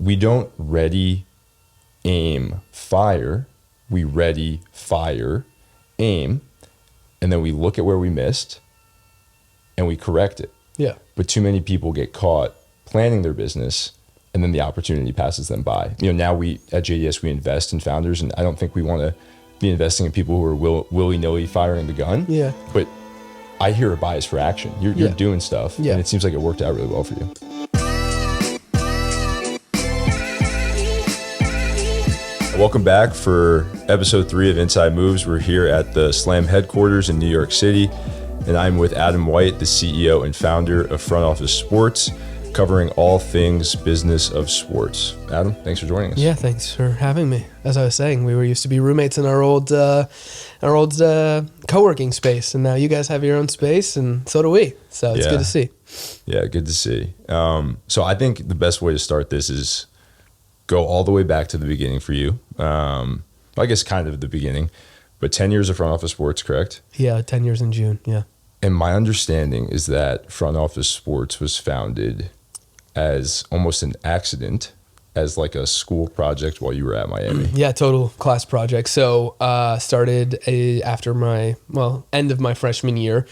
we don't ready, aim, fire. We ready, fire, aim, and then we look at where we missed and we correct it. Yeah. But too many people get caught planning their business and then the opportunity passes them by. Now we at JDS, we invest in founders, and I don't think we want to be investing in people who are willy-nilly firing the gun. Yeah. But I hear a bias for action. You're doing stuff, and it seems like it worked out really well for you. Welcome back for episode 3 of Inside Moves. We're here at the Slam headquarters in New York City, and I'm with Adam White, the CEO and founder of Front Office Sports, covering all things business of sports. Adam, thanks for joining us. Yeah, thanks for having me. As I was saying, we used to be roommates in our old co-working space, and now you guys have your own space, and so do we. So it's good to see. Yeah, good to see. So I think the best way to start this is go all the way back to the beginning for you. I guess kind of the beginning, but 10 years of Front Office Sports, correct? Yeah, 10 years in June, yeah. And my understanding is that Front Office Sports was founded as almost an accident, as like a school project while you were at Miami. Yeah, total class project. So started after end of my freshman year.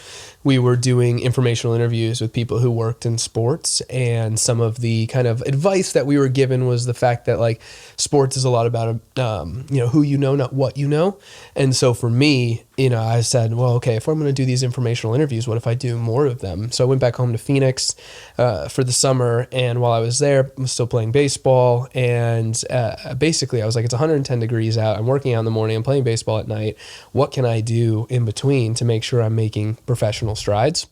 We were doing informational interviews with people who worked in sports, and some of the kind of advice that we were given was the fact that like sports is a lot about who you know, not what you know. And so for me, I said, well, okay, if I'm going to do these informational interviews, what if I do more of them? So I went back home to Phoenix for the summer, and while I was there, I was still playing baseball, and basically I was like, it's 110 degrees out. I'm working out in the morning. I'm playing baseball at night. What can I do in between to make sure I'm making professional strides?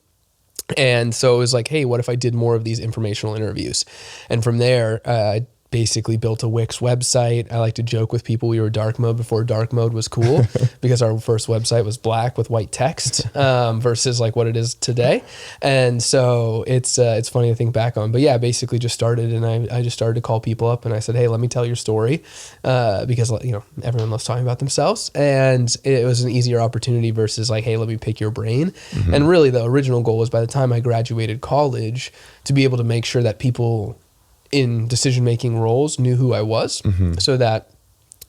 And so it was like, hey, what if I did more of these informational interviews? And from there, I basically built a Wix website. I like to joke with people we were dark mode before dark mode was cool because our first website was black with white text versus like what it is today. And so it's funny to think back on. But yeah, basically just started, and I just started to call people up, and I said, hey, let me tell your story because everyone loves talking about themselves, and it was an easier opportunity versus like, hey, let me pick your brain. Mm-hmm. And really the original goal was by the time I graduated college to be able to make sure that people in decision-making roles knew who I was, so that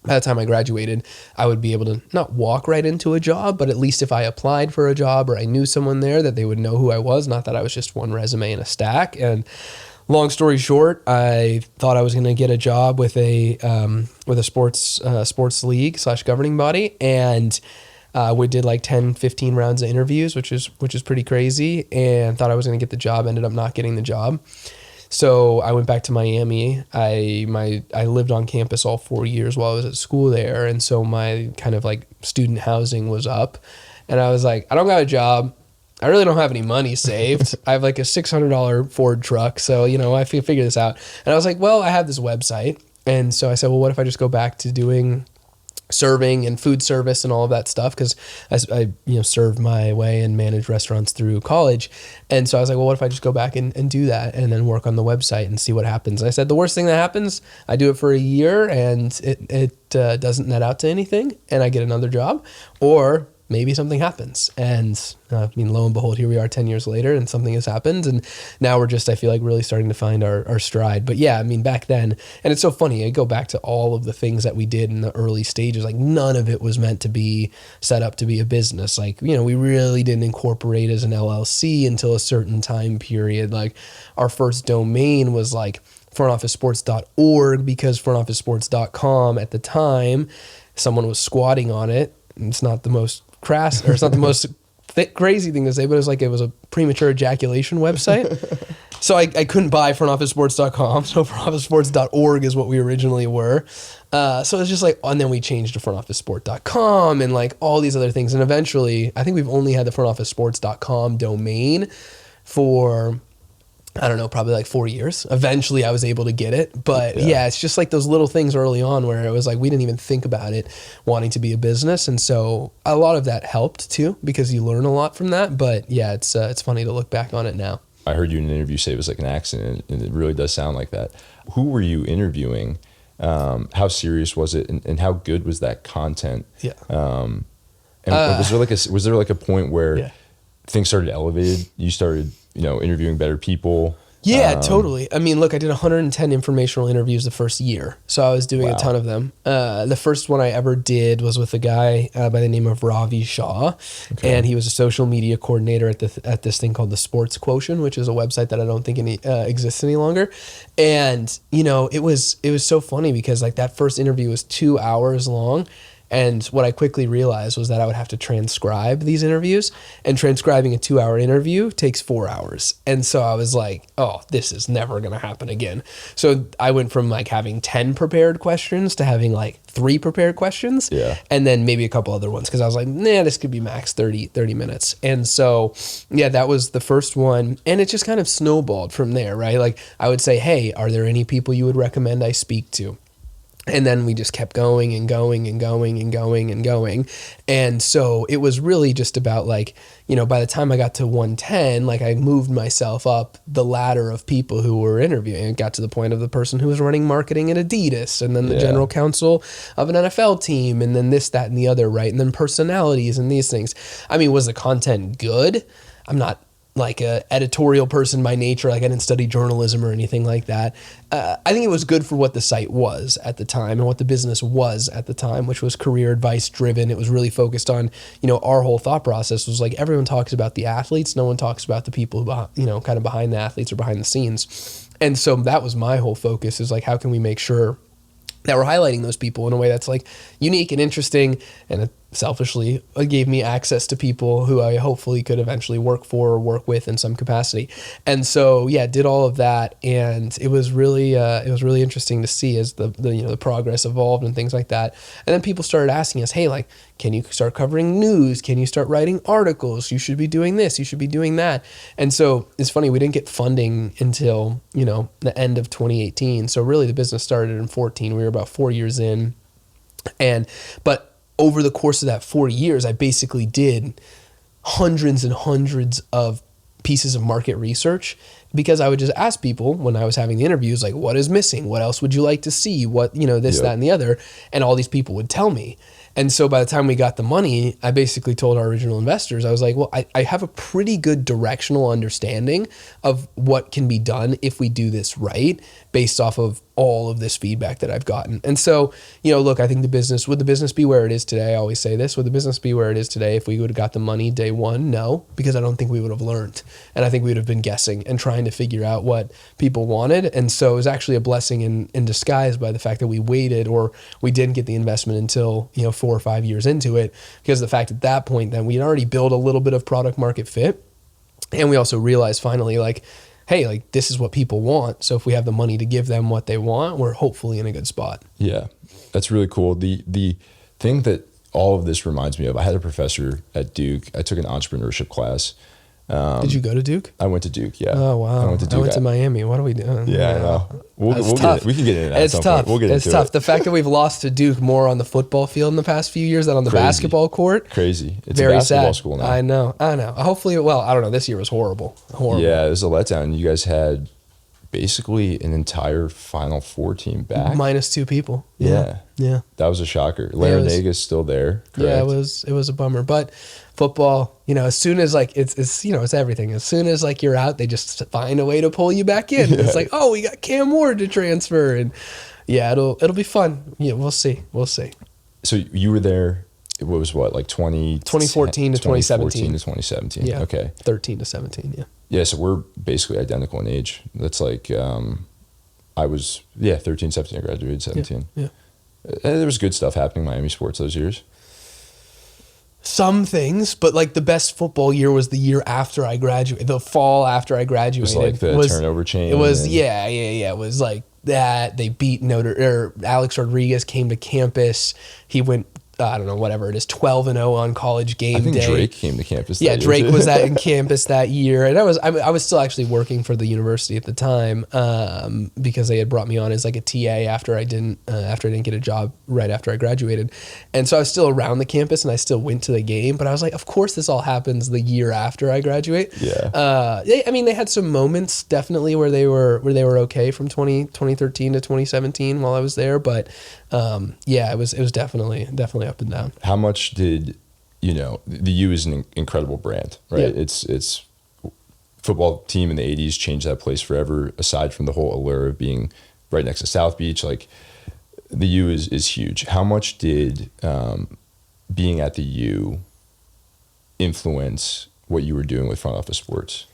by the time I graduated, I would be able to not walk right into a job, but at least if I applied for a job or I knew someone there, that they would know who I was, not that I was just one resume in a stack. And long story short, I thought I was going to get a job with a sports league / governing body, and we did like 10, 15 rounds of interviews, which is pretty crazy, and thought I was going to get the job, ended up not getting the job. So I went back to Miami. I lived on campus all 4 years while I was at school there. And so my kind of like student housing was up. And I was like, I don't got a job. I really don't have any money saved. I have like a $600 Ford truck. So, I figure this out. And I was like, well, I have this website. And so I said, well, what if I just go back to doing serving and food service and all of that stuff, because I served my way and managed restaurants through college. And so I was like, well, what if I just go back and do that and then work on the website and see what happens? And I said, the worst thing that happens, I do it for a year and it doesn't net out to anything and I get another job, or maybe something happens. And lo and behold, here we are 10 years later and something has happened. And now we're just, I feel like, really starting to find our stride. But yeah, back then, and it's so funny, I go back to all of the things that we did in the early stages, like none of it was meant to be set up to be a business. Like, we really didn't incorporate as an LLC until a certain time period. Like our first domain was like frontofficesports.org because frontofficesports.com at the time, someone was squatting on it. It's not the most crass, or it's not the most crazy thing to say, but it was a premature ejaculation website. So I couldn't buy frontofficesports.com. So frontofficesports.org is what we originally were. So it's just like, and then we changed to frontofficesport.com and like all these other things. And eventually, I think we've only had the frontofficesports.com domain for, I don't know, probably like 4 years. Eventually I was able to get it. But yeah, it's just like those little things early on where it was like, we didn't even think about it wanting to be a business. And so a lot of that helped too, because you learn a lot from that. But yeah, it's funny to look back on it now. I heard you in an interview say it was like an accident, and it really does sound like that. Who were you interviewing? How serious was it? And how good was that content? Yeah. And was there like a point where things started elevated? You started, interviewing better people. Yeah, totally. I mean, look, I did 110 informational interviews the first year, so I was doing Wow. a ton of them. The first one I ever did was with a guy by the name of Ravi Shah, and he was a social media coordinator at this thing called the Sports Quotient, which is a website that I don't think exists any longer. And it was so funny because like that first interview was 2 hours long. And what I quickly realized was that I would have to transcribe these interviews, and transcribing a 2-hour interview takes 4 hours. And so I was like, oh, this is never going to happen again. So I went from like having 10 prepared questions to having like 3 prepared questions, and then maybe a couple other ones. Cause I was like, nah, this could be max 30 minutes. And so, yeah, that was the first one. And it just kind of snowballed from there, right? Like I would say, hey, are there any people you would recommend I speak to? And then we just kept going and going and going and going and going. And so it was really just about like, by the time I got to 110, like I moved myself up the ladder of people who were interviewing. It got to the point of the person who was running marketing at Adidas, and then the general counsel of an NFL team, and then this, that, and the other, right? And then personalities and these things. I mean, was the content good? I'm not like a editorial person by nature. Like I didn't study journalism or anything like that. I think it was good for what the site was at the time and what the business was at the time, which was career advice driven. It was really focused on, our whole thought process was like everyone talks about the athletes. No one talks about the people who, kind of behind the athletes or behind the scenes. And so that was my whole focus, is like, how can we make sure that we're highlighting those people in a way that's like unique and interesting, and selfishly gave me access to people who I hopefully could eventually work for or work with in some capacity. And so, yeah, did all of that, and it was really interesting to see as the progress evolved and things like that. And then people started asking us, hey, like, can you start covering news? Can you start writing articles? You should be doing this. You should be doing that. And so it's funny, we didn't get funding until, the end of 2018. So really the business started in 14. We were about 4 years in. But over the course of that 4 years, I basically did hundreds and hundreds of pieces of market research, because I would just ask people when I was having the interviews, like, what is missing? What else would you like to see? What, this, that, and the other. And all these people would tell me. And so by the time we got the money, I basically told our original investors, I was like, well, I have a pretty good directional understanding of what can be done if we do this right, based off of all of this feedback that I've gotten. And so, look, I think would the business be where it is today? I always say this, would the business be where it is today if we would have got the money day one? No, because I don't think we would have learned. And I think we would have been guessing and trying to figure out what people wanted. And so it was actually a blessing in disguise by the fact that we waited, or we didn't get the investment until, 4 or 5 years into it, because the fact at that point, then we'd already built a little bit of product market fit. And we also realized finally, like, hey, like, this is what people want. So if we have the money to give them what they want, we're hopefully in a good spot. Yeah, that's really cool. The thing that all of this reminds me of, I had a professor at Duke. I took an entrepreneurship class. Did you go to Duke? I went to Duke, yeah. Oh, wow. I went to Miami. What are we doing? Yeah, I know. We can get into that It's at some tough. point. We'll get it's into tough. it. The fact that we've lost to Duke more on the football field in the past few years than on the Crazy. basketball court. Crazy. It's very a basketball sad. school now. I know. Hopefully, I don't know. This year was horrible. Yeah, it was a letdown. You guys had basically an entire Final Four team back. -2 people. Yeah. That was a shocker. Larenega's still there. Correct? Yeah, it was a bummer. But football, as soon as like it's it's everything. As soon as like you're out, they just find a way to pull you back in. Yeah. It's like, oh, we got Cam Ward to transfer, and yeah, it'll be fun. Yeah, we'll see. So you were there. It was what, like 2014 to 2017. 2014 to 2017. Yeah. Okay. 13 to 17. Yeah. Yeah. So we're basically identical in age. That's like, I was 13, 17. I graduated 17. Yeah. There was good stuff happening in Miami sports those years. Some things, but like the best football year was the year after I graduated, the fall after I graduated. It was like the turnover chain. It was, yeah. It was like that. They beat Alex Rodriguez came to campus. He went, I don't know, whatever it is, 12-0 on college game day. I think Drake came to campus that year. Drake was in campus that year. And I was still actually working for the university at the time, because they had brought me on as like a TA after I didn't get a job right after I graduated. And so I was still around the campus and I still went to the game, but I was like, of course this all happens the year after I graduate. Yeah. They had some moments definitely where they were okay from 2013 to 2017 while I was there, but it was definitely up and down. How much did, the U is an incredible brand, right? Yeah. It's football team in the 80s changed that place forever, aside from the whole allure of being right next to South Beach. Like, the U is huge. How much did being at the U influence what you were doing with front office sports?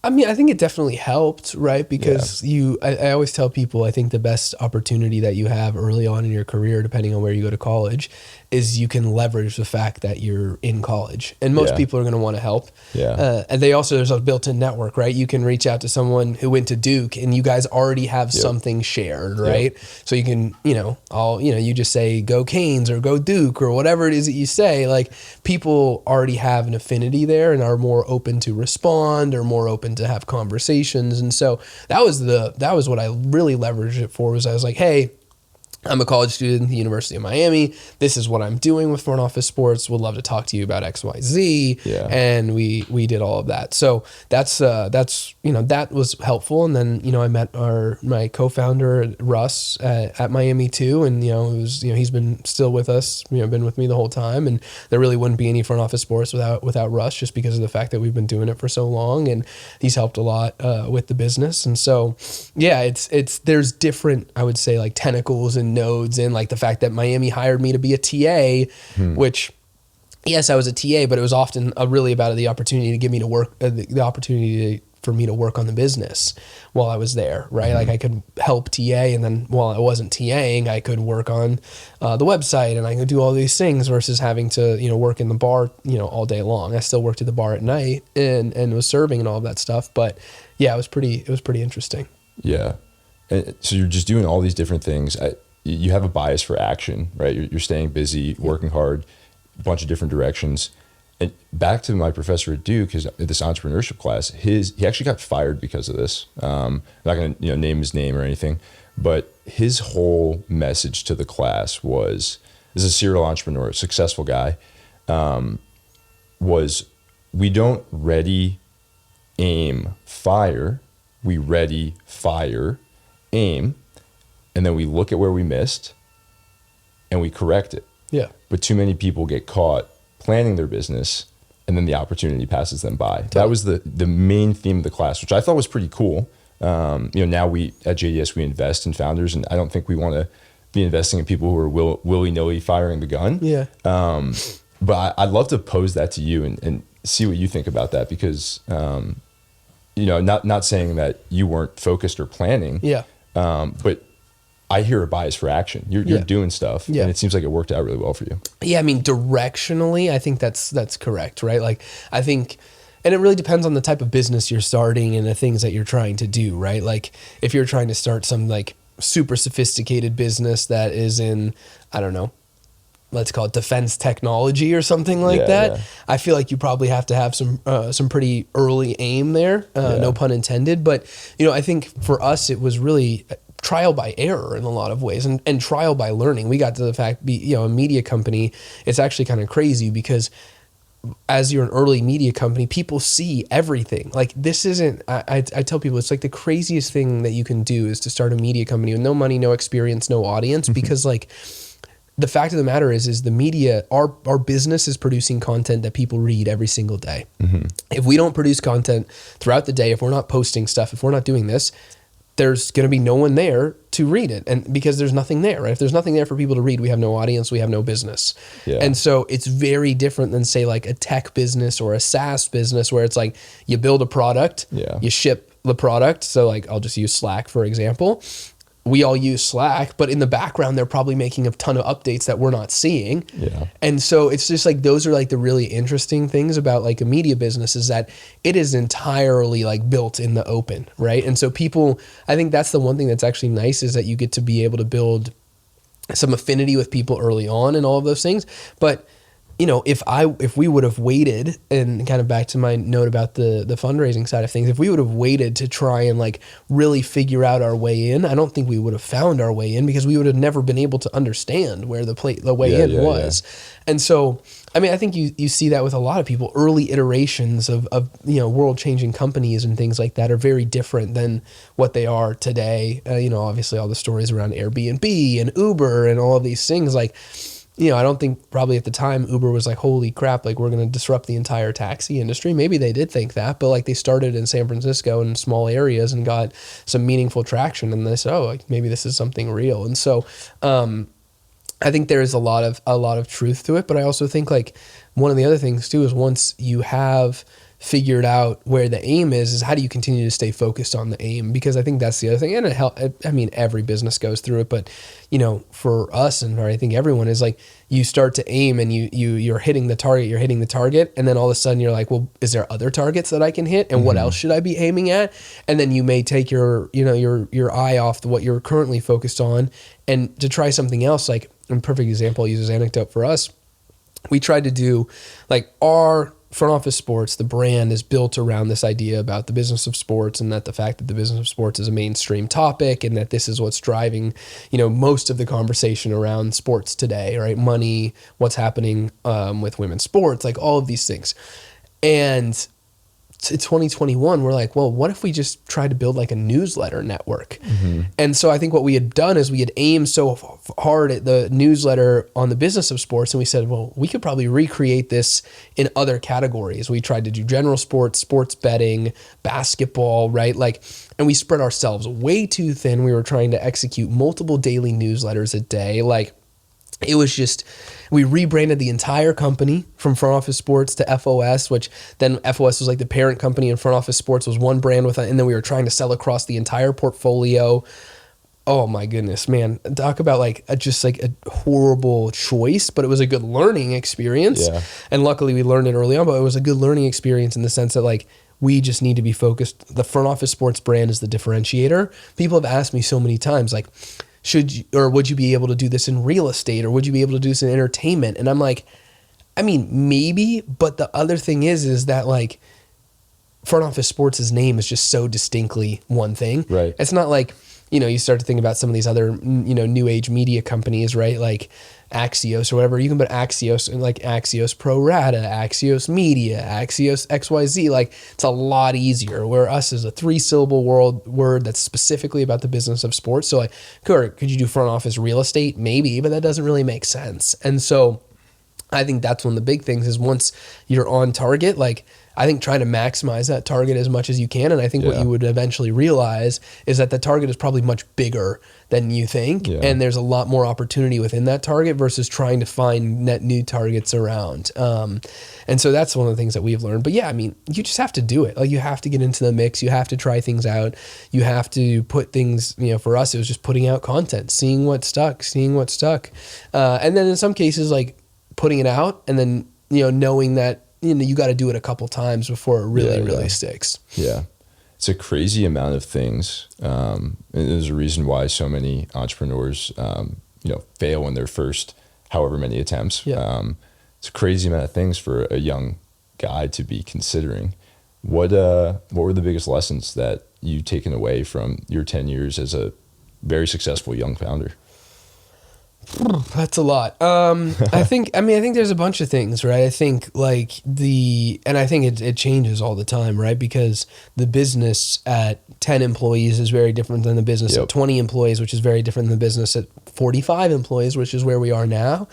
I mean, I think it definitely helped, right? Because I always tell people, I think the best opportunity that you have early on in your career, depending on where you go to college, is you can leverage the fact that you're in college. And most people are going to want to help. Yeah. And there's a built-in network, right? You can reach out to someone who went to Duke and you guys already have something shared, right? So you can, you just say, go Canes or go Duke or whatever it is that you say. Like, people already have an affinity there and are more open to respond or more open to have conversations. And so that was what I really leveraged it for. Was I was like, hey, I'm a college student at the University of Miami. This is what I'm doing with front office sports. Would love to talk to you about X, Y, Z. Yeah. And we did all of that. So that's that was helpful. And then I met my co-founder Russ at Miami too. And he's been still with us. Been with me the whole time. And there really wouldn't be any front office sports without Russ, just because of the fact that we've been doing it for so long. And he's helped a lot with the business. And so there's different, I would say, like tentacles and nodes, and like the fact that Miami hired me to be a TA, which yes, I was a TA, but it was often really about the opportunity to give me to work, the opportunity for me to work on the business while I was there, right? Like, I could help TA, and then while I wasn't TAing, I could work on the website, and I could do all these things versus having to, work in the bar, all day long. I still worked at the bar at night and was serving and all of that stuff. But yeah, it was pretty interesting. Yeah. And so you're just doing all these different things. You have a bias for action, right? You're staying busy, working hard, a bunch of different directions. And back to my professor at Duke, this entrepreneurship class, he actually got fired because of this. I'm not going to name his name or anything, but his whole message to the class was, this is a serial entrepreneur, successful guy, was, we don't ready, aim, fire. We ready, fire, aim. And then we look at where we missed and we correct it. Yeah. But too many people get caught planning their business, and then the opportunity passes them by. That was the main theme of the class, which I thought was pretty cool. Now we at JDS, we invest in founders, and I don't think we want to be investing in people who are willy-nilly firing the gun. Yeah. But I'd love to pose that to you and see what you think about that, because not saying that you weren't focused or planning. Yeah. But I hear a bias for action. You're doing stuff, and it seems like it worked out really well for you. Yeah, I mean, directionally, I think that's correct, right? Like, I think, and it really depends on the type of business you're starting and the things that you're trying to do, right? Like, if you're trying to start some like super sophisticated business that is in, I don't know, let's call it defense technology or something like that. Yeah. I feel like you probably have to have some pretty early aim there, no pun intended. But, I think for us, it was really trial by error in a lot of ways, and trial by learning. We got to the fact, a media company, it's actually kind of crazy because as you're an early media company, people see everything. Like, this isn't, I tell people, it's like the craziest thing that you can do is to start a media company with no money, no experience, no audience, because like, the fact of the matter is the media, our business is producing content that people read every single day. If we don't produce content throughout the day, if we're not posting stuff, if we're not doing this, there's going to be no one there to read it. And because there's nothing there, right? If there's nothing there for people to read, we have no audience, we have no business. Yeah. And so it's very different than, say, like a tech business or a SaaS business where it's like you build a product, you ship the product. So like, I'll just use Slack, for example. We all use Slack, but in the background, they're probably making a ton of updates that we're not seeing. Yeah. And so it's just like, those are like the really interesting things about like a media business, is that it is entirely like built in the open, right? And so people, I think that's the one thing that's actually nice, is that you get to be able to build some affinity with people early on and all of those things. But if we would have waited, and kind of back to my note about the fundraising side of things, if we would have waited to try and like really figure out our way in, I don't think we would have found our way in, because we would have never been able to understand where the way in was. Yeah. And so, I mean, I think you see that with a lot of people. Early iterations of world-changing companies and things like that are very different than what they are today. Obviously all the stories around Airbnb and Uber and all of these things, like, I don't think probably at the time Uber was like, holy crap, like we're going to disrupt the entire taxi industry. Maybe they did think that, but like they started in San Francisco in small areas and got some meaningful traction, and they said, oh, like maybe this is something real. And so I think there is a lot of truth to it, but I also think like one of the other things too is once you have figured out where the aim is how do you continue to stay focused on the aim? Because I think that's the other thing. And every business goes through it, but for us and for I think everyone is like, you start to aim and you're hitting the target. And then all of a sudden you're like, well, is there other targets that I can hit? And what else should I be aiming at? And then you may take your eye off what you're currently focused on and to try something else. Like a perfect example, I'll use this anecdote for us. We tried to do like our Front Office Sports, the brand is built around this idea about the business of sports, and that the fact that the business of sports is a mainstream topic, and that this is what's driving, most of the conversation around sports today, right? Money, what's happening with women's sports, like all of these things. And to 2021, we're like, well, what if we just tried to build like a newsletter network? And so I think what we had done is we had aimed so hard at the newsletter on the business of sports, and we said, well, we could probably recreate this in other categories. We tried to do general sports, sports betting, basketball, right? Like, and we spread ourselves way too thin. We were trying to execute multiple daily newsletters a day. Like, it was just, we rebranded the entire company from Front Office Sports to FOS, which then FOS was like the parent company and Front Office Sports was one brand with it. And then we were trying to sell across the entire portfolio. Oh my goodness, man. Talk about like just like a horrible choice, but it was a good learning experience. Yeah. And luckily we learned it early on, but it was a good learning experience in the sense that like, we just need to be focused. The Front Office Sports brand is the differentiator. People have asked me so many times, like, would you be able to do this in real estate, or would you be able to do this in entertainment? And I'm like, I mean, maybe, but the other thing is that like Front Office Sports' name is just so distinctly one thing. Right. It's not like, you start to think about some of these other, new age media companies, right? Like Axios or whatever. You can put Axios and like Axios Pro Rata, Axios Media, Axios XYZ. Like it's a lot easier. Where us is a 3-syllable word that's specifically about the business of sports. So like, could you do front office real estate? Maybe, but that doesn't really make sense. And so I think that's one of the big things is once you're on target, like I think trying to maximize that target as much as you can. And I think what you would eventually realize is that the target is probably much bigger than you think. Yeah. And there's a lot more opportunity within that target versus trying to find net new targets around. And so that's one of the things that we've learned. But yeah, I mean, you just have to do it. Like you have to get into the mix. You have to try things out. You have to put things, for us, it was just putting out content, seeing what stuck. And then in some cases, like putting it out and then, knowing that, you got to do it a couple times before it really sticks. Yeah. It's a crazy amount of things. And there's a reason why so many entrepreneurs, fail in their first however many attempts. Yeah. It's a crazy amount of things for a young guy to be considering. What were the biggest lessons that you've taken away from your 10 years as a very successful young founder? That's a lot. I think there's a bunch of things, right? I think and I think it changes all the time, right? Because the business at 10 employees is very different than the business at 20 employees, which is very different than the business at 45 employees, which is where we are now.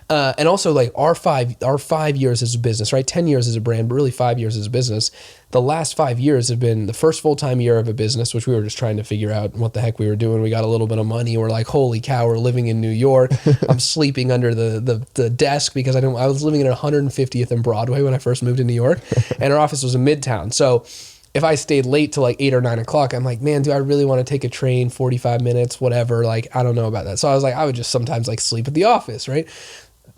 And also like our 5 years as a business, right? 10 years as a brand, but really 5 years as a business. The last 5 years have been the first full-time year of a business, which we were just trying to figure out what the heck we were doing. We got a little bit of money. We're like, holy cow, we're living in New York. I'm sleeping under the desk because I was living at 150th and Broadway when I first moved to New York, and our office was in Midtown. So if I stayed late till like 8 or 9 o'clock, I'm like, man, do I really want to take a train 45 minutes, whatever? Like, I don't know about that. So I was like, I would just sometimes like sleep at the office, right?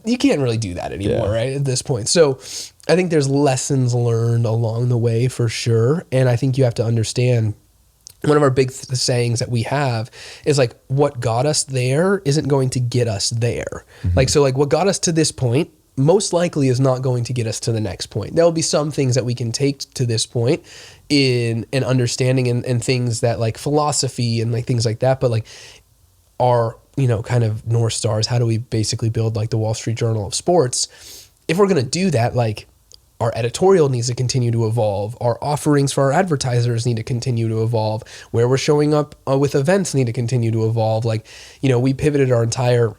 You can't really do that anymore, right? At this point. So I think there's lessons learned along the way for sure. And I think you have to understand one of our big sayings that we have is like, what got us there isn't going to get us there. Mm-hmm. So what got us to this point most likely is not going to get us to the next point. There'll be some things that we can take to this point in understanding and things that like philosophy and like things like that, but like our, kind of North Stars, how do we basically build like the Wall Street Journal of sports? If we're going to do that, like our editorial needs to continue to evolve. Our offerings for our advertisers need to continue to evolve. Where we're showing up with events need to continue to evolve. We pivoted our entire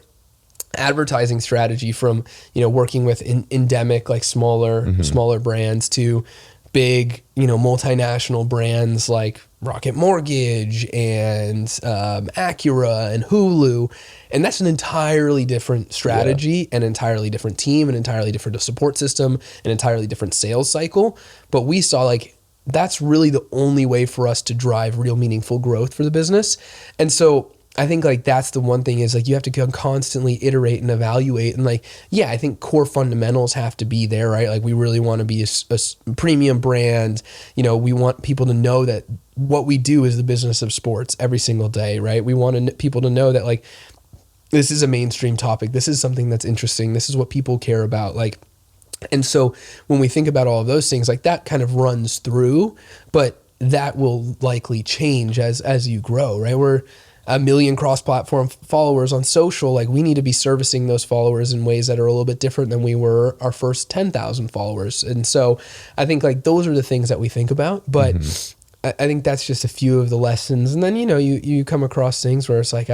advertising strategy from, working with endemic, like smaller brands to big, multinational brands like Rocket Mortgage and Acura and Hulu. And that's an entirely different strategy, an entirely different team, an entirely different support system, an entirely different sales cycle. But we saw like, that's really the only way for us to drive real meaningful growth for the business. And so I think like that's the one thing is like you have to constantly iterate and evaluate, and like, yeah, I think core fundamentals have to be there, right? Like we really want to be a premium brand. We want people to know that what we do is the business of sports every single day, right? We want people to know that like this is a mainstream topic. This is something that's interesting. This is what people care about. Like, and so when we think about all of those things, like that kind of runs through, but that will likely change as you grow, right? We're 1 million cross-platform followers on social. Like we need to be servicing those followers in ways that are a little bit different than we were our first 10,000 followers. And so I think like those are the things that we think about, but I think that's just a few of the lessons. And then, you come across things where it's like, it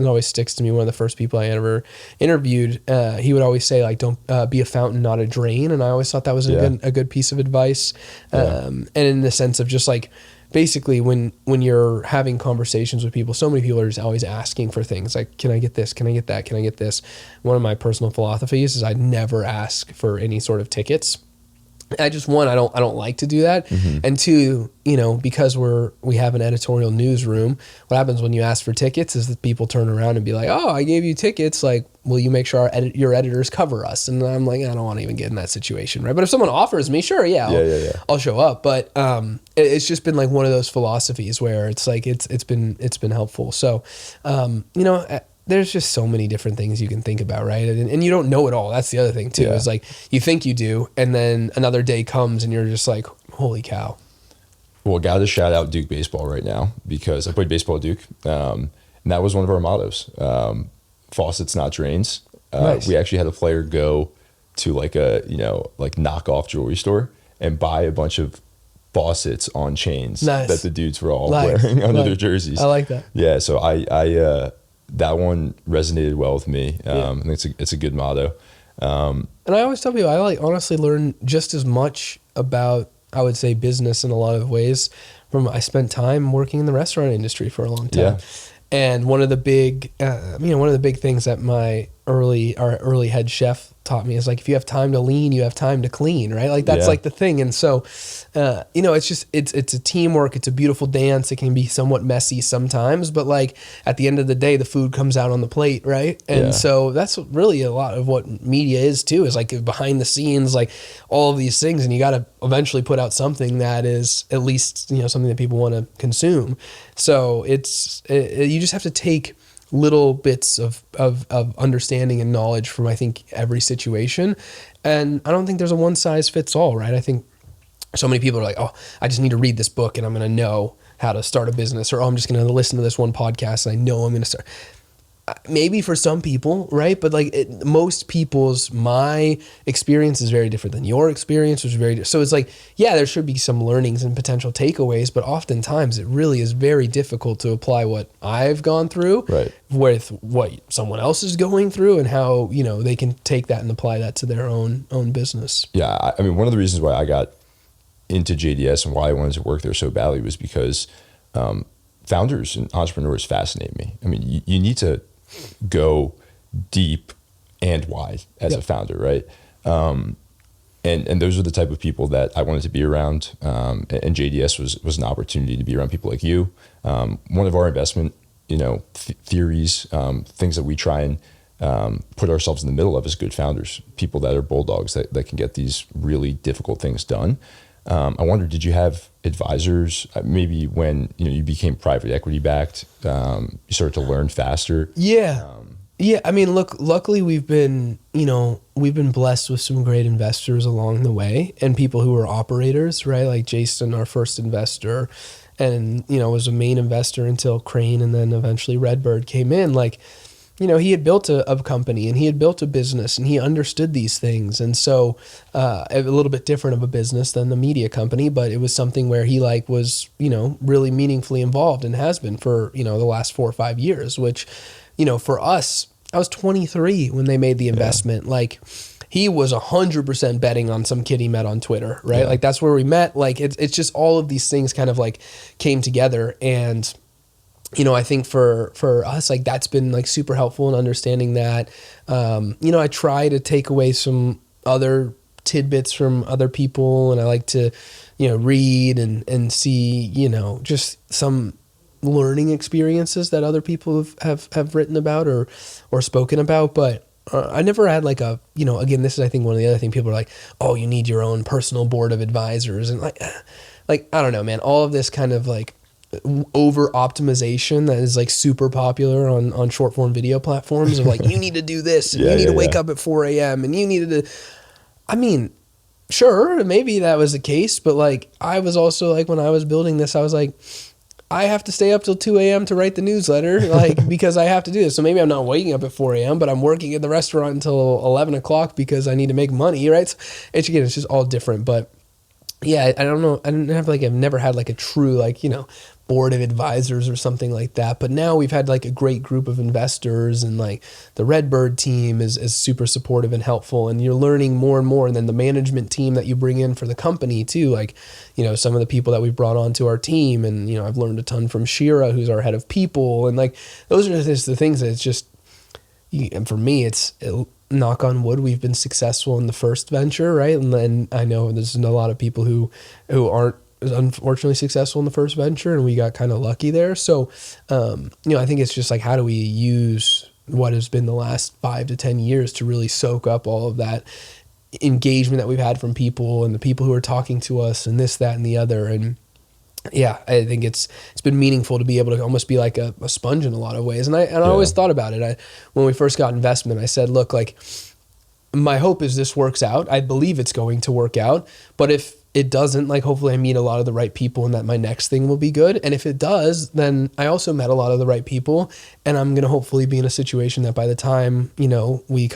always sticks to me. One of the first people I ever interviewed, he would always say like, don't be a fountain, not a drain. And I always thought that was a good piece of advice. And in the sense of just like, basically when you're having conversations with people, so many people are just always asking for things like, can I get this? Can I get that? Can I get this? One of my personal philosophies is I never ask for any sort of tickets. I just, one, I don't like to do that. And two, because we have an editorial newsroom, what happens when you ask for tickets is that people turn around and be like, oh, I gave you tickets. Like, will you make sure your editors cover us? And I'm like, I don't want to even get in that situation. Right. But if someone offers me, sure. I'll show up. But, it's just been like one of those philosophies where it's like, it's been helpful. So, there's just so many different things you can think about, right? And you don't know it all. That's the other thing too. Is like you think you do, and then another day comes, and you're just like, "Holy cow!" Well, got to shout out Duke baseball right now because I played baseball at Duke, and that was one of our mottos: "Faucets Not Drains." Nice. We actually had a player go to like a knockoff jewelry store and buy a bunch of faucets on chains that the dudes were all wearing under their jerseys. I like that. Yeah, so I that one resonated well with me. I think it's a good motto. And I always tell people, I honestly learn just as much about, I would say, business in a lot of ways I spent time working in the restaurant industry for a long time. Yeah. And one of the big things that our early head chef taught me is like, if you have time to lean, you have time to clean, right? Like that's like the thing. And so, it's just, it's a teamwork. It's a beautiful dance. It can be somewhat messy sometimes, but like at the end of the day, the food comes out on the plate. Right. And so that's really a lot of what media is too, is like behind the scenes, like all of these things. And you got to eventually put out something that is at least, something that people want to consume. So you just have to take little bits of understanding and knowledge from, I think, every situation. And I don't think there's a one size fits all, right? I think so many people are like, oh, I just need to read this book and I'm going to know how to start a business, or, oh, I'm just going to listen to this one podcast and I know I'm going to start. Maybe for some people, right? But like my experience is very different than your experience, which is very different. So it's like, yeah, there should be some learnings and potential takeaways, but oftentimes it really is very difficult to apply what I've gone through with what someone else is going through and how, they can take that and apply that to their own business. Yeah. I mean, one of the reasons why I got into JDS and why I wanted to work there so badly was because founders and entrepreneurs fascinate me. I mean, you need to go deep and wide as a founder, right? And those are the type of people that I wanted to be around. And JDS was an opportunity to be around people like you. One of our investment, theories, things that we try and put ourselves in the middle of as good founders, people that are bulldogs that can get these really difficult things done. I wonder, did you have advisors maybe when you became private equity backed, you started to learn faster? Yeah. I mean, look, luckily we've been blessed with some great investors along the way and people who are operators, right? Like Jason, our first investor, and, was a main investor until Crane and then eventually Redbird came in. Like, he had built a company and he had built a business and he understood these things. And so a little bit different of a business than the media company, but it was something where he was, really meaningfully involved and has been for, the last 4 or 5 years, which, for us, I was 23 when they made the investment. Yeah. Like, he was 100% betting on some kid he met on Twitter, right? Yeah. Like, that's where we met. Like, it's just all of these things kind of like came together. And, you know, I think for us, like, that's been like super helpful in understanding that. You know, I try to take away some other tidbits from other people, and I like to, you know, read and see, you know, just some learning experiences that other people have written about or spoken about. But I never had like a, you know, again, this is, I think, one of the other things people are like, oh, you need your own personal board of advisors. And like, I don't know, man, all of this kind of like over optimization that is like super popular on short form video platforms of like, you need to do this and you need to wake up at 4 a.m. and you needed to, I mean, sure, maybe that was the case, but like, I was also like, when I was building this, I was like, I have to stay up till 2 a.m. to write the newsletter, like, because I have to do this. So maybe I'm not waking up at 4 a.m., but I'm working at the restaurant until 11 o'clock because I need to make money, right? So it's just all different. But yeah, I don't know. I've never had like a true, like, you know, board of advisors or something like that. But now we've had like a great group of investors, and like the Redbird team is super supportive and helpful, and you're learning more and more. And then the management team that you bring in for the company too, like, you know, some of the people that we've brought onto our team, and, you know, I've learned a ton from Shira, who's our head of people. And like, those are just the things that it's just, and for me, knock on wood, we've been successful in the first venture, right? And then I know there's a lot of people who aren't unfortunately successful in the first venture, and we got kind of lucky there. So, you know, I think it's just like, how do we use what has been the last 5 to 10 years to really soak up all of that engagement that we've had from people and the people who are talking to us and this, that, and the other. And yeah, I think it's been meaningful to be able to almost be like a sponge in a lot of ways. And I always thought about it. When we first got investment, I said, look, like, my hope is this works out. I believe it's going to work out. But if it doesn't, like, hopefully I meet a lot of the right people and that my next thing will be good. And if it does, then I also met a lot of the right people, and I'm going to hopefully be in a situation that by the time, you know, we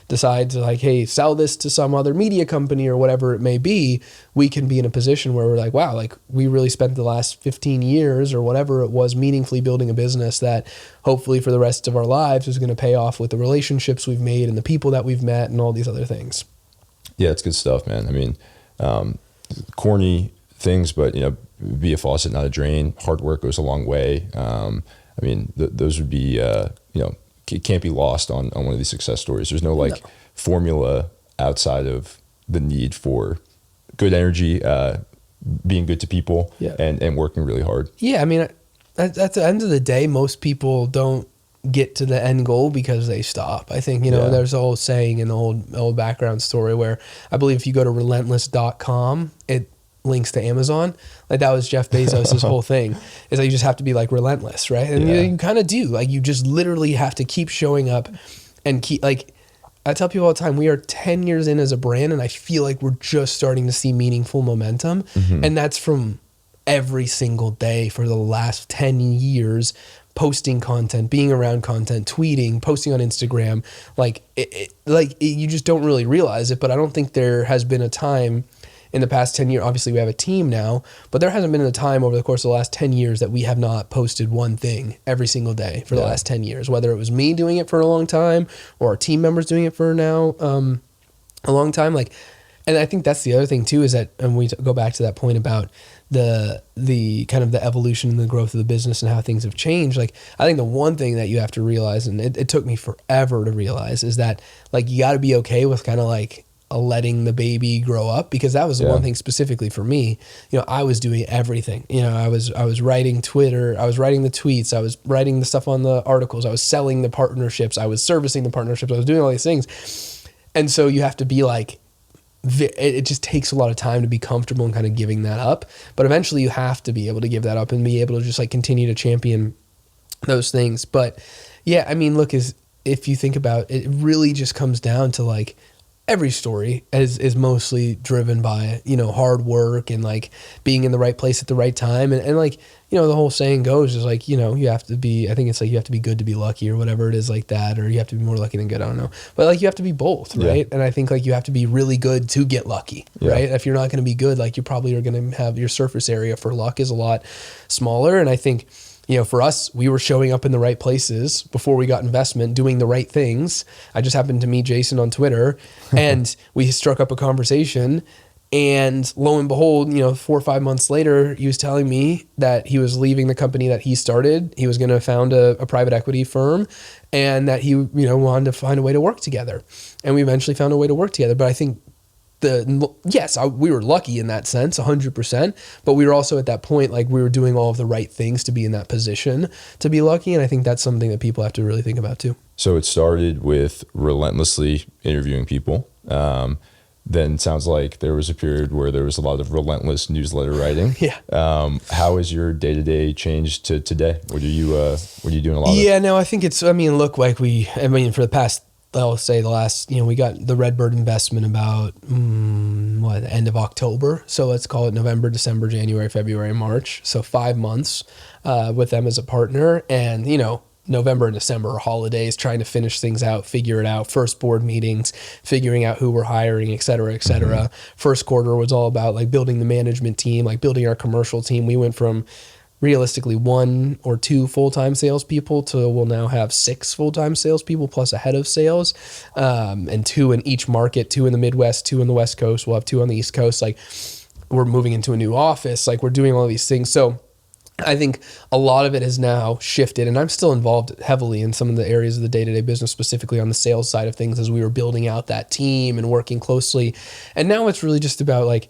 decide to like, hey, sell this to some other media company or whatever it may be, we can be in a position where we're like, wow, like, we really spent the last 15 years or whatever it was meaningfully building a business that hopefully for the rest of our lives is going to pay off with the relationships we've made and the people that we've met and all these other things. Yeah, it's good stuff, man. I mean, corny things, but, you know, be a faucet, not a drain. Hard work goes a long way. I mean, those would be, you know, can't be lost on one of these success stories. There's no like formula outside of the need for good energy, being good to people, and working really hard. Yeah. I mean, at the end of the day, most people don't get to the end goal because they stop. I think, you know, there's a whole saying in the old background story where I believe if you go to relentless.com, it links to Amazon. Like, that was Jeff Bezos' whole thing, is that you just have to be like relentless, right? And you kind of do. Like, you just literally have to keep showing up and keep, like, I tell people all the time, we are 10 years in as a brand, and I feel like we're just starting to see meaningful momentum. Mm-hmm. And that's from every single day for the last 10 years, posting content, being around content, tweeting, posting on Instagram. Like, you just don't really realize it, but I don't think there has been a time in the past 10 years, obviously we have a team now, but there hasn't been a time over the course of the last 10 years that we have not posted one thing every single day for the last 10 years, whether it was me doing it for a long time or our team members doing it for now a long time. Like, and I think that's the other thing too, is that, and we go back to that point about the kind of the evolution and the growth of the business and how things have changed. Like, I think the one thing that you have to realize, and it took me forever to realize, is that, like, you got to be okay with kind of like letting the baby grow up, because that was the one thing specifically for me. You know, I was doing everything. You know, I was writing Twitter, I was writing the tweets, I was writing the stuff on the articles, I was selling the partnerships, I was servicing the partnerships, I was doing all these things. And so you have to be like, it just takes a lot of time to be comfortable in kind of giving that up. But eventually you have to be able to give that up and be able to just like continue to champion those things. But yeah, I mean, look, if you think about it, it really just comes down to like, every story is mostly driven by, you know, hard work and like being in the right place at the right time. And like, you know, the whole saying goes is like, you know, you have to be, I think it's like, you have to be good to be lucky or whatever it is like that, or you have to be more lucky than good. I don't know. But like, you have to be both, right? And I think like you have to be really good to get lucky, right? If you're not going to be good, like you probably are going to have your surface area for luck is a lot smaller. And I think for us, we were showing up in the right places before we got investment, doing the right things. I just happened to meet Jason on Twitter and we struck up a conversation, and lo and behold, 4 or 5 months later, he was telling me that he was leaving the company that he started. He was going to found a private equity firm, and that he, wanted to find a way to work together. And we eventually found a way to work together. But I think we were lucky in that sense, 100%. But we were also at that point, like, we were doing all of the right things to be in that position to be lucky. And I think that's something that people have to really think about too. So it started with relentlessly interviewing people. Then it sounds like there was a period where there was a lot of relentless newsletter writing. Yeah. How has your day-to-day changed to today? What are you doing a lot of? Yeah, no, I think it's, for the past, I'll say the last, we got the Redbird investment about, the end of October. So let's call it November, December, January, February, March. So 5 months with them as a partner. And, November and December are holidays, trying to finish things out, figure it out. First board meetings, figuring out who we're hiring, et cetera, et cetera. Mm-hmm. First quarter was all about like building the management team, like building our commercial team. We went from realistically 1 or 2 full-time salespeople to we'll now have 6 full-time salespeople plus a head of sales, and 2 in each market, 2 in the Midwest, 2 in the West Coast. We'll have 2 on the East Coast. Like, we're moving into a new office. Like, we're doing all these things. So I think a lot of it has now shifted, and I'm still involved heavily in some of the areas of the day-to-day business, specifically on the sales side of things, as we were building out that team and working closely. And now it's really just about, like,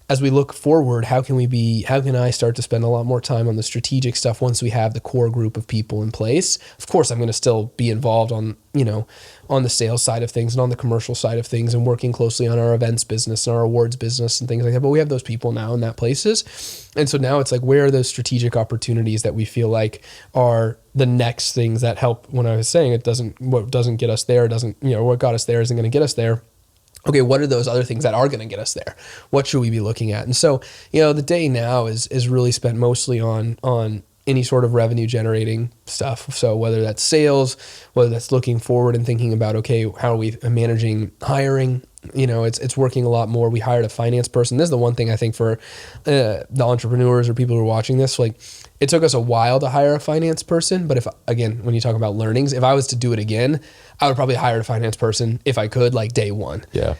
as we look forward, how can I start to spend a lot more time on the strategic stuff once we have the core group of people in place? Of course, I'm going to still be involved on the sales side of things and on the commercial side of things, and working closely on our events business and our awards business and things like that. But we have those people now in that places. And so now it's like, where are those strategic opportunities that we feel like are the next things that help? When I was saying what doesn't get us there, what got us there isn't going to get us there. Okay, what are those other things that are going to get us there? What should we be looking at? And so, the day now is really spent mostly on any sort of revenue generating stuff. So whether that's sales, whether that's looking forward and thinking about, okay, how are we managing hiring? It's working a lot more. We hired a finance person. This is the one thing I think for the entrepreneurs or people who are watching this, like, it took us a while to hire a finance person. But when you talk about learnings, if I was to do it again, I would probably hire a finance person if I could, like, day one. Yeah.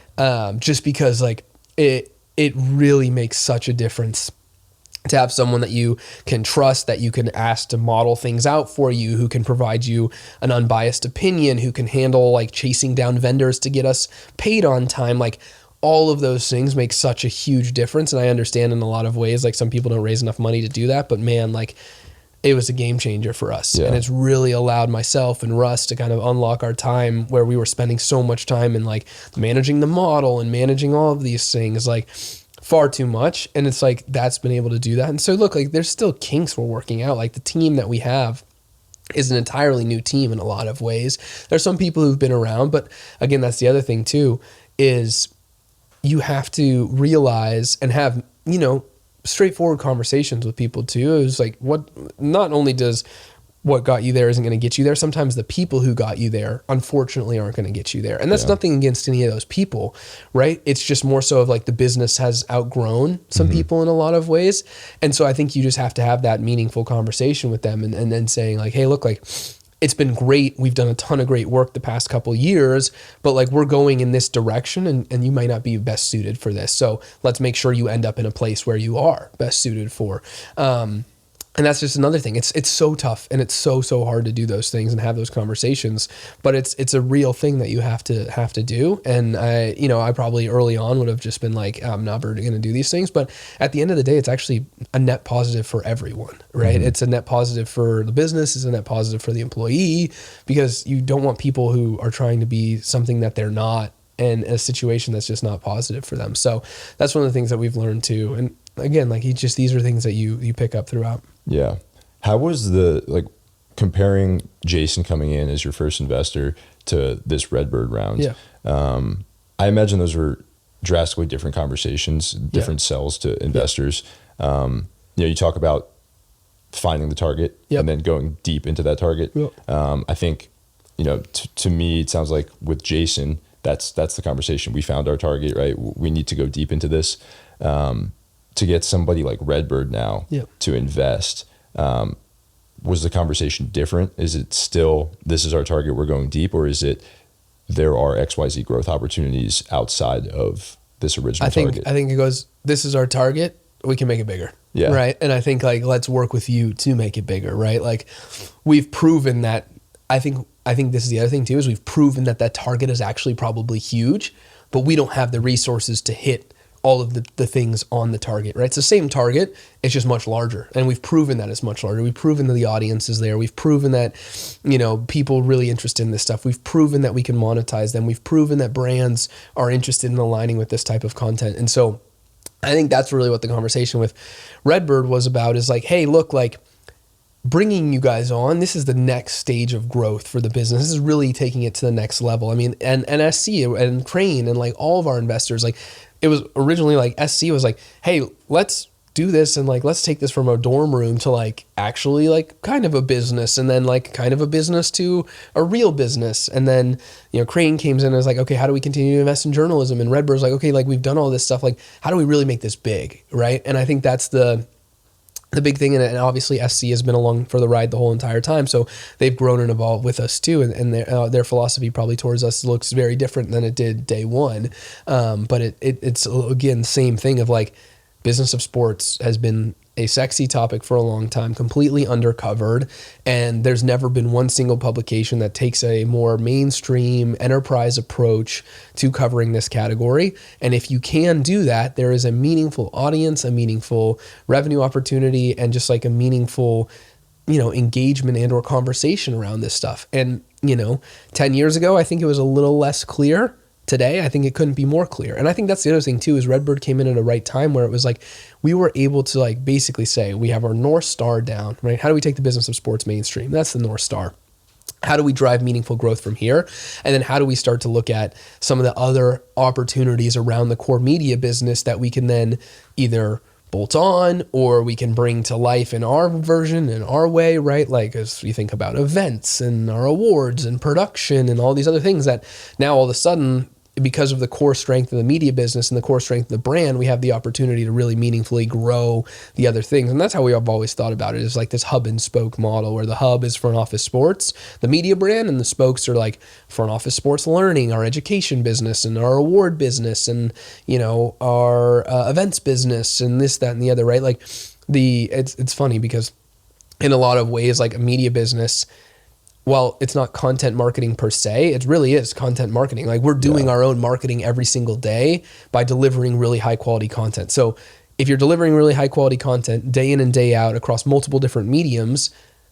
Just because, like, it really makes such a difference to have someone that you can trust, that you can ask to model things out for you, who can provide you an unbiased opinion, who can handle, like, chasing down vendors to get us paid on time. Like, all of those things make such a huge difference. And I understand in a lot of ways, like, some people don't raise enough money to do that, but man, like, it was a game changer for us. Yeah. And it's really allowed myself and Russ to kind of unlock our time where we were spending so much time in, like, managing the model and managing all of these things, like, far too much. And it's like, that's been able to do that. And so look, like, there's still kinks we're working out. Like, the team that we have is an entirely new team in a lot of ways. There's some people who've been around, but again, that's the other thing too, is you have to realize and have, straightforward conversations with people too. It was like, not only does what got you there isn't going to get you there, sometimes the people who got you there, unfortunately, aren't going to get you there. And that's nothing against any of those people, right? It's just more so of, like, the business has outgrown some people in a lot of ways. And so I think you just have to have that meaningful conversation with them, and then saying, like, hey, look, like, it's been great. We've done a ton of great work the past couple of years, but, like, we're going in this direction, and you might not be best suited for this. So let's make sure you end up in a place where you are best suited for. And that's just another thing. It's so tough, and it's so hard to do those things and have those conversations, but it's a real thing that you have to do. And I probably early on would have just been like, I'm not going to do these things. But at the end of the day, it's actually a net positive for everyone, right? Mm-hmm. It's a net positive for the business. It's a net positive for the employee, because you don't want people who are trying to be something that they're not, and a situation that's just not positive for them. So that's one of the things that we've learned too. And again, like, these are things that you pick up throughout. Yeah. How was comparing Jason coming in as your first investor to this Redbird round? Yeah. I imagine those were drastically different conversations, different sells to investors. You talk about finding the target and then going deep into that target. Yep. I think, to me, it sounds like with Jason, that's the conversation. We found our target, right? We need to go deep into this. To get somebody like Redbird now to invest, was the conversation different? Is it still, this is our target, we're going deep, or is it there are XYZ growth opportunities outside of this original target? I think it goes, this is our target, we can make it bigger. Yeah. Right. And I think like, let's work with you to make it bigger. Right. Like we've proven that. I think this is the other thing too, is we've proven that that target is actually probably huge, but we don't have the resources to hit all of the things on the target, right? It's the same target, it's just much larger. And we've proven that it's much larger. We've proven that the audience is there. We've proven that, you know, people really interested in this stuff. We've proven that we can monetize them. We've proven that brands are interested in aligning with this type of content. And so I think that's really what the conversation with Redbird was about, is like, hey, look, like, bringing you guys on, this is the next stage of growth for the business. This is really taking it to the next level. I mean, and SC and Crane and like all of our investors, like it was originally like SC was like, hey, let's do this and like, let's take this from a dorm room to like actually like kind of a business, and then like kind of a business to a real business. And then, you know, Crane came in and was like, okay, how do we continue to invest in journalism? And Redbird's like, okay, like we've done all this stuff. Like, how do we really make this big? Right. And I think that's the big thing. And obviously SC has been along for the ride the whole entire time. So they've grown and evolved with us too. And their philosophy probably towards us looks very different than it did day one. But it's again, same thing of like, business of sports has been a sexy topic for a long time, completely undercovered. And there's never been one single publication that takes a more mainstream enterprise approach to covering this category. And if you can do that, there is a meaningful audience, a meaningful revenue opportunity, and just like a meaningful, you know, engagement and or conversation around this stuff. And, you know, 10 years ago, I think it was a little less clear. Today, I think it couldn't be more clear. And I think that's the other thing too, is Redbird came in at a right time where it was like, we were able to like basically say, we have our North Star down, right? How do we take the business of sports mainstream? That's the North Star. How do we drive meaningful growth from here? And then how do we start to look at some of the other opportunities around the core media business that we can then either bolt on, or we can bring to life in our version, in our way, right? Like as we think about events and our awards and production and all these other things that now all of a sudden, because of the core strength of the media business and the core strength of the brand, we have the opportunity to really meaningfully grow the other things. And that's how we have always thought about it, is like this hub and spoke model, where the hub is front office sports, the media brand, and the spokes are like front office sports learning, our education business and our award business, and, you know, our events business and this, that, and the other, right? Like it's funny because in a lot of ways, like a media business, well, it's not content marketing per se, it really is content marketing. Like we're doing our own marketing every single day by delivering really high quality content. So if you're delivering really high quality content day in and day out across multiple different mediums,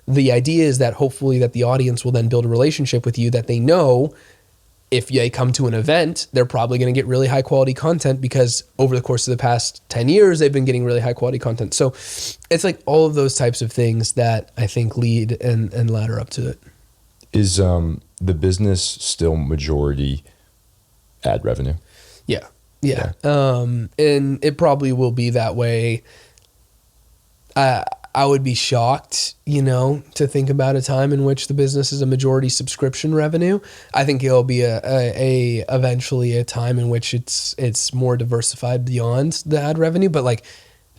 the idea is that hopefully that the audience will then build a relationship with you, that they know if they come to an event, they're probably going to get really high quality content, because over the course of the past 10 years, they've been getting really high quality content. So it's like all of those types of things that I think lead and ladder up to it. Is the business still majority ad revenue? Yeah. And it probably will be that way. I would be shocked, you know, to think about a time in which the business is a majority subscription revenue. I think it'll be a eventually a time in which it's more diversified beyond the ad revenue. But like,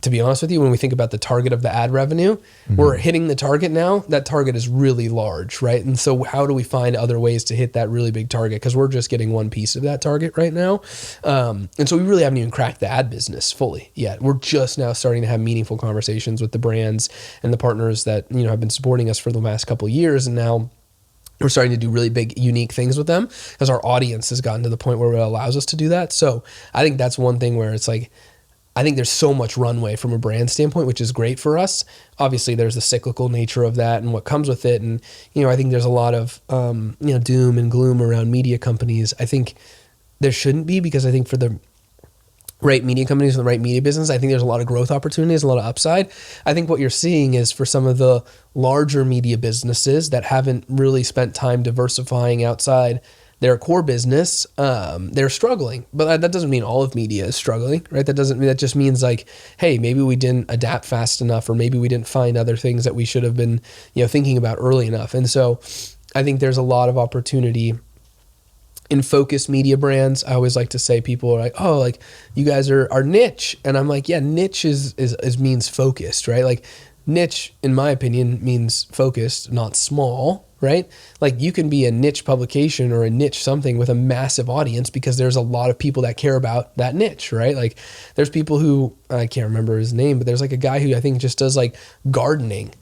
to be honest with you, when we think about the target of the ad revenue, we're hitting the target now. That target is really large, right? And so how do we find other ways to hit that really big target? Because we're just getting one piece of that target right now. And so we really haven't even cracked the ad business fully yet. We're just now starting to have meaningful conversations with the brands and the partners that, you know, have been supporting us for the last couple of years. And now we're starting to do really big, unique things with them, because our audience has gotten to the point where it allows us to do that. So I think that's one thing where it's like, I think there's so much runway from a brand standpoint, which is great for us. Obviously, there's the cyclical nature of that and what comes with it. And, you know, I think there's a lot of, you know, doom and gloom around media companies. I think there shouldn't be, because I think for the right media companies and the right media business, I think there's a lot of growth opportunities, a lot of upside. I think what you're seeing is for some of the larger media businesses that haven't really spent time diversifying outside their core business, they're struggling. But that doesn't mean all of media is struggling, right? That just means like, hey, maybe we didn't adapt fast enough, or maybe we didn't find other things that we should have been, you know, thinking about early enough. And so I think there's a lot of opportunity in focused media brands. I always like to say, people are like, oh, like you guys are niche. And I'm like, yeah, niche is means focused, right? Like niche, in my opinion, means focused, not small, right? Like you can be a niche publication or a niche something with a massive audience because there's a lot of people that care about that niche, right? Like there's people who, I can't remember his name, but there's like a guy who I think just does like gardening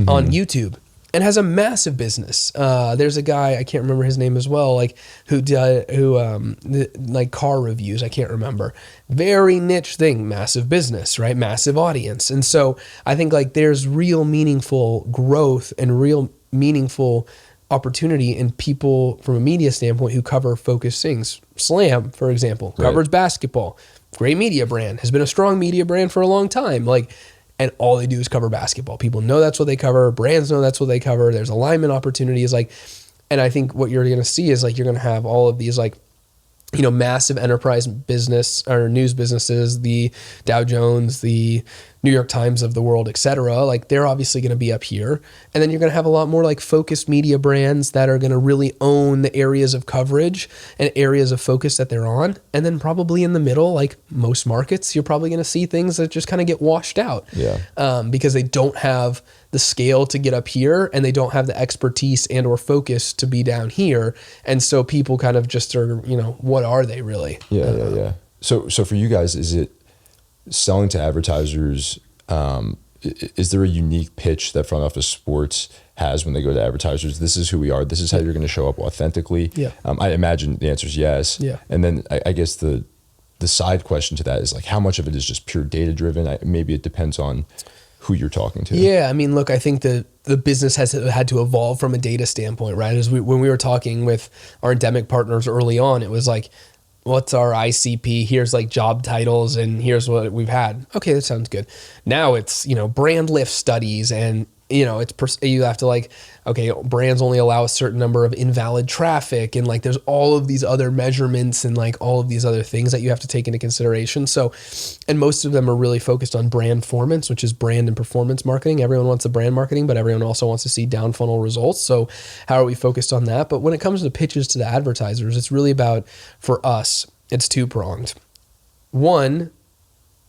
on YouTube and has a massive business. There's a guy, I can't remember his name as well, like like car reviews, I can't remember. Very niche thing, massive business, right? Massive audience. And so I think like there's real meaningful growth and real meaningful opportunity in people from a media standpoint who cover focused things. Slam, for example, covers basketball. Great media brand, has been a strong media brand for a long time. Like, and all they do is cover basketball. People know that's what they cover. Brands know that's what they cover. There's alignment opportunities. Like, and I think what you're going to see is like, you're going to have all of these like, you know, massive enterprise business or news businesses, the Dow Jones, the New York Times of the world, et cetera. Like they're obviously going to be up here. And then you're going to have a lot more like focused media brands that are going to really own the areas of coverage and areas of focus that they're on. And then probably in the middle, like most markets, you're probably going to see things that just kind of get washed out. Because they don't have the scale to get up here and they don't have the expertise and or focus to be down here. And so people kind of just are, you know, what are they really? Yeah. So for you guys, is it selling to advertisers? Is there a unique pitch that Front Office Sports has when they go to advertisers? This is who we are. This is how you're going to show up authentically. I imagine the answer is yes. And then I guess the side question to that is like, how much of it is just pure data driven? Maybe it depends on who you're talking to. Yeah, I mean, look, I think the business has had to evolve from a data standpoint, right? When we were talking with our endemic partners early on, it was like, what's our ICP? Here's like job titles and here's what we've had. Okay, that sounds good. Now it's, you know, brand lift studies and, you know, you have to like, okay, brands only allow a certain number of invalid traffic. And like, there's all of these other measurements and like all of these other things that you have to take into consideration. So, and most of them are really focused on brand performance, which is brand and performance marketing. Everyone wants the brand marketing, but everyone also wants to see down funnel results. So how are we focused on that? But when it comes to pitches to the advertisers, it's really about, for us, it's two-pronged. One,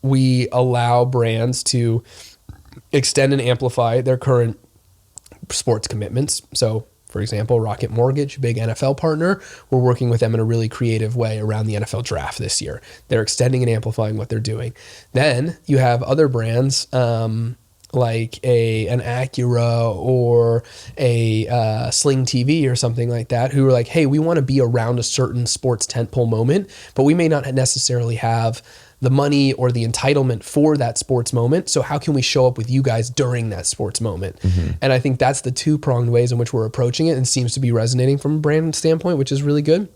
we allow brands to extend and amplify their current sports commitments. So, for example, Rocket Mortgage, big NFL partner, we're working with them in a really creative way around the NFL draft this year. They're extending and amplifying what they're doing. Then you have other brands like an Acura or a Sling TV or something like that who are like, hey, we want to be around a certain sports tentpole moment, but we may not necessarily have the money or the entitlement for that sports moment. So how can we show up with you guys during that sports moment? And I think that's the two-pronged ways in which we're approaching it and seems to be resonating from a brand standpoint, which is really good.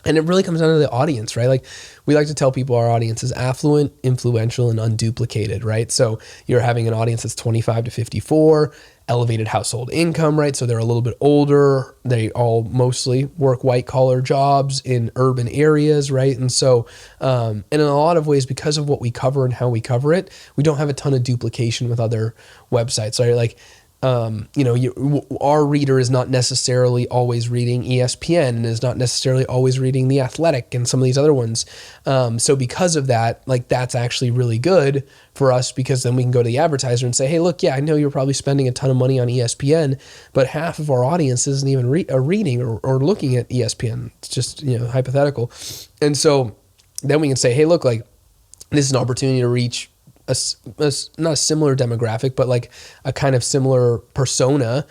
And it really comes down to the audience, right? Like we like to tell people our audience is affluent, influential, and unduplicated, right? So you're having an audience that's 25 to 54, elevated household income, right? So they're a little bit older. They all mostly work white collar jobs in urban areas, right? And so, and in a lot of ways, because of what we cover and how we cover it, we don't have a ton of duplication with other websites, right? Like, our reader is not necessarily always reading ESPN and is not necessarily always reading The Athletic and some of these other ones. So because of that, like that's actually really good for us because then we can go to the advertiser and say, hey, look, I know you're probably spending a ton of money on ESPN, but half of our audience isn't even reading or looking at ESPN. It's just, hypothetical. And so then we can say, hey, look, like this is an opportunity to reach not a similar demographic, but like a kind of similar persona,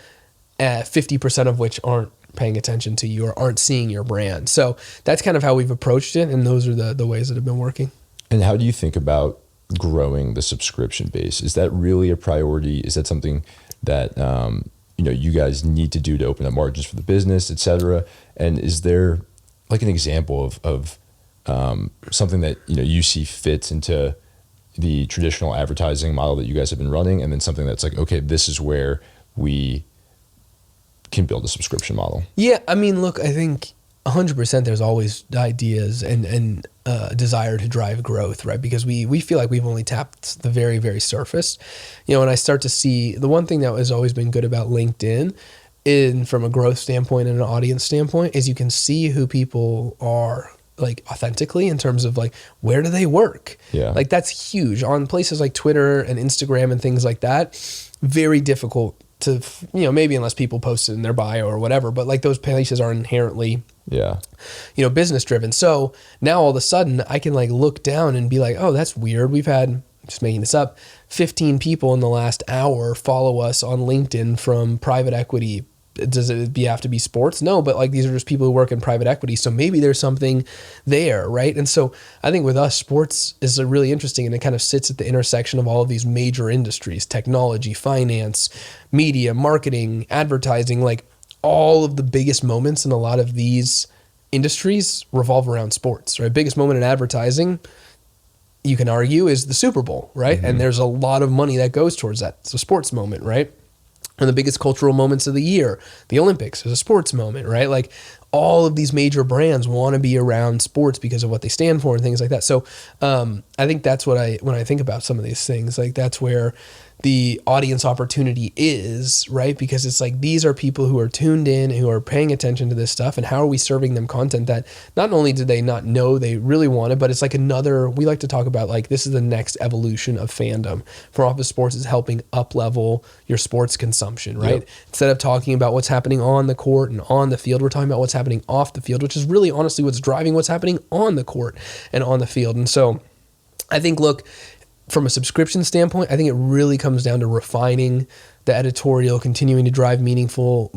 50% of which aren't paying attention to you or aren't seeing your brand. So that's kind of how we've approached it. And those are the ways that have been working. And how do you think about growing the subscription base? Is that really a priority? Is that something that, you guys need to do to open up margins for the business, et cetera? And is there like an example of something that, you see fits into the traditional advertising model that you guys have been running, and then something that's like, okay, this is where we can build a subscription model? Yeah, I mean, look, I think 100% there's always ideas and desire to drive growth, right? Because we feel like we've only tapped the very, very surface. And I start to see the one thing that has always been good about LinkedIn from a growth standpoint and an audience standpoint is you can see who people are like authentically in terms of like, where do they work? Yeah. Like that's huge on places like Twitter and Instagram and things like that. very difficult to, maybe unless people post it in their bio or whatever, but like those places are inherently, business driven. So now all of a sudden I can like look down and be like, oh, that's weird. We've had, just making this up, 15 people in the last hour follow us on LinkedIn from private equity. Does it have to be sports? No, but like these are just people who work in private equity. So maybe there's something there, right? And so I think with us, sports is really interesting, and it kind of sits at the intersection of all of these major industries: technology, finance, media, marketing, advertising. Like all of the biggest moments in a lot of these industries revolve around sports, right? Biggest moment in advertising, you can argue, is the Super Bowl, right? And there's a lot of money that goes towards that. It's a sports moment, right? And the biggest cultural moments of the year, the Olympics, is a sports moment, right? Like all of these major brands want to be around sports because of what they stand for and things like that. So I think that's what when I think about some of these things, like that's where the audience opportunity is, right? Because it's like, these are people who are tuned in, who are paying attention to this stuff, and how are we serving them content that not only did they not know they really wanted, but it's like we like to talk about like, this is the next evolution of fandom. Front Office Sports is helping up level your sports consumption, right? Yep. Instead of talking about what's happening on the court and on the field, we're talking about what's happening off the field, which is really honestly what's driving what's happening on the court and on the field. And so I think, look, from a subscription standpoint, I think it really comes down to refining the editorial, continuing to drive meaningful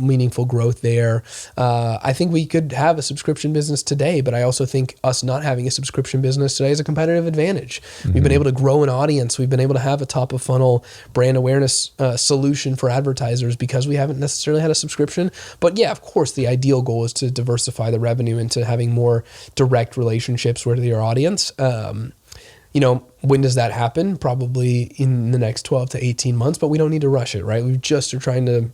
growth there. I think we could have a subscription business today, but I also think us not having a subscription business today is a competitive advantage. We've been able to grow an audience. We've been able to have a top of funnel brand awareness solution for advertisers because we haven't necessarily had a subscription. But yeah, of course, the ideal goal is to diversify the revenue into having more direct relationships with your audience. When does that happen? Probably in the next 12 to 18 months, but we don't need to rush it, right? We just are trying to,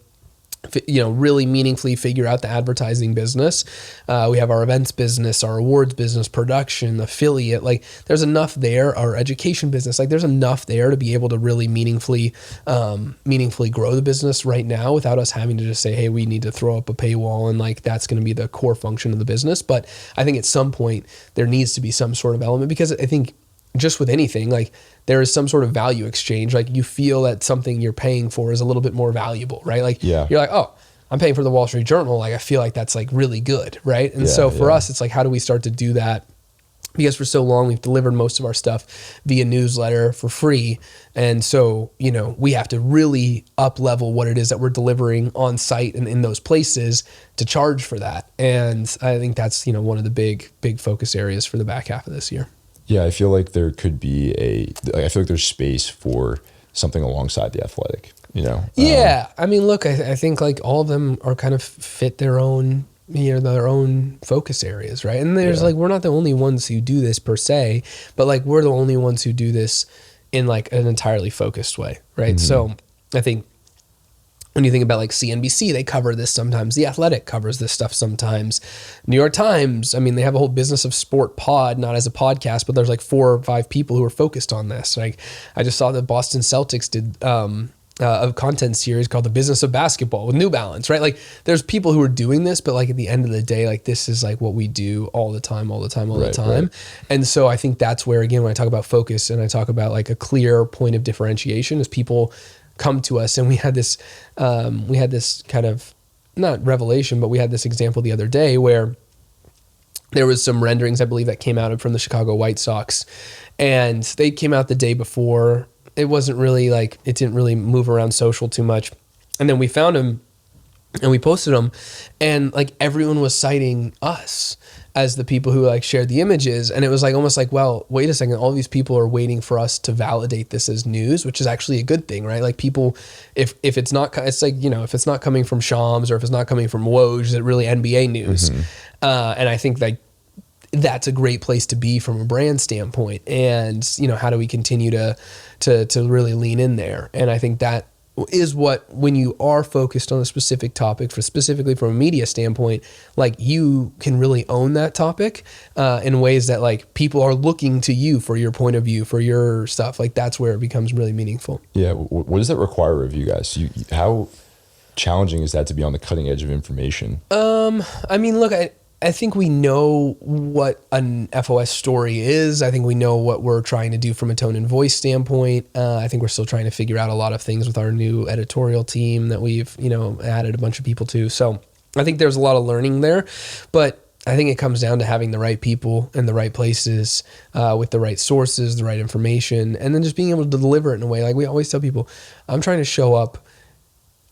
really meaningfully figure out the advertising business. We have our events business, our awards business, production, affiliate. Like there's enough there. Our education business, like there's enough there to be able to really meaningfully grow the business right now without us having to just say, hey, we need to throw up a paywall and like that's going to be the core function of the business. But I think at some point there needs to be some sort of element, because I think just with anything, like there is some sort of value exchange. Like you feel that something you're paying for is a little bit more valuable, right? Like you're like, oh, I'm paying for the Wall Street Journal. Like I feel like that's like really good, right? And so for us, it's like, how do we start to do that? Because for so long we've delivered most of our stuff via newsletter for free. And so, we have to really up level what it is that we're delivering on site and in those places to charge for that. And I think that's, one of the big focus areas for the back half of this year. Yeah, I feel like there could be I feel like there's space for something alongside The Athletic, Yeah. I mean, look, I think like all of them are kind of fit their own, their own focus areas, right? And there's like, we're not the only ones who do this per se, but like we're the only ones who do this in like an entirely focused way, right? So I think when you think about like CNBC, they cover this sometimes. The Athletic covers this stuff sometimes. New York Times, I mean, they have a whole Business of Sport pod, not as a podcast, but there's like 4 or 5 people who are focused on this. Like I just saw that Boston Celtics did a content series called The Business of Basketball with New Balance, right? Like there's people who are doing this, but like at the end of the day, like this is like what we do all the time. Right. And so I think that's where, again, when I talk about focus and I talk about like a clear point of differentiation, is people come to us. And we had this kind of, not revelation, but we had this example the other day where there was some renderings, I believe, that came out from the Chicago White Sox, and they came out the day before. It wasn't really like, it didn't really move around social too much. And then we found them and we posted them, and like everyone was citing us as the people who like shared the images. And it was like, almost like, well, wait a second, all these people are waiting for us to validate this as news, which is actually a good thing, right? Like people, if it's not, it's like, if it's not coming from Shams or if it's not coming from Woj, is it really NBA news? And I think like that's a great place to be from a brand standpoint. And, how do we continue to really lean in there? And I think that is what, when you are focused on a specific topic, specifically from a media standpoint, like you can really own that topic in ways that like people are looking to you for your point of view, for your stuff. Like that's where it becomes really meaningful. Yeah. What does that require of you guys? How challenging is that to be on the cutting edge of information? I mean, look, I think we know what an FOS story is. I think we know what we're trying to do from a tone and voice standpoint. I think we're still trying to figure out a lot of things with our new editorial team that we've, added a bunch of people to. So I think there's a lot of learning there, but I think it comes down to having the right people in the right places, with the right sources, the right information, and then just being able to deliver it in a way. Like we always tell people, I'm trying to show up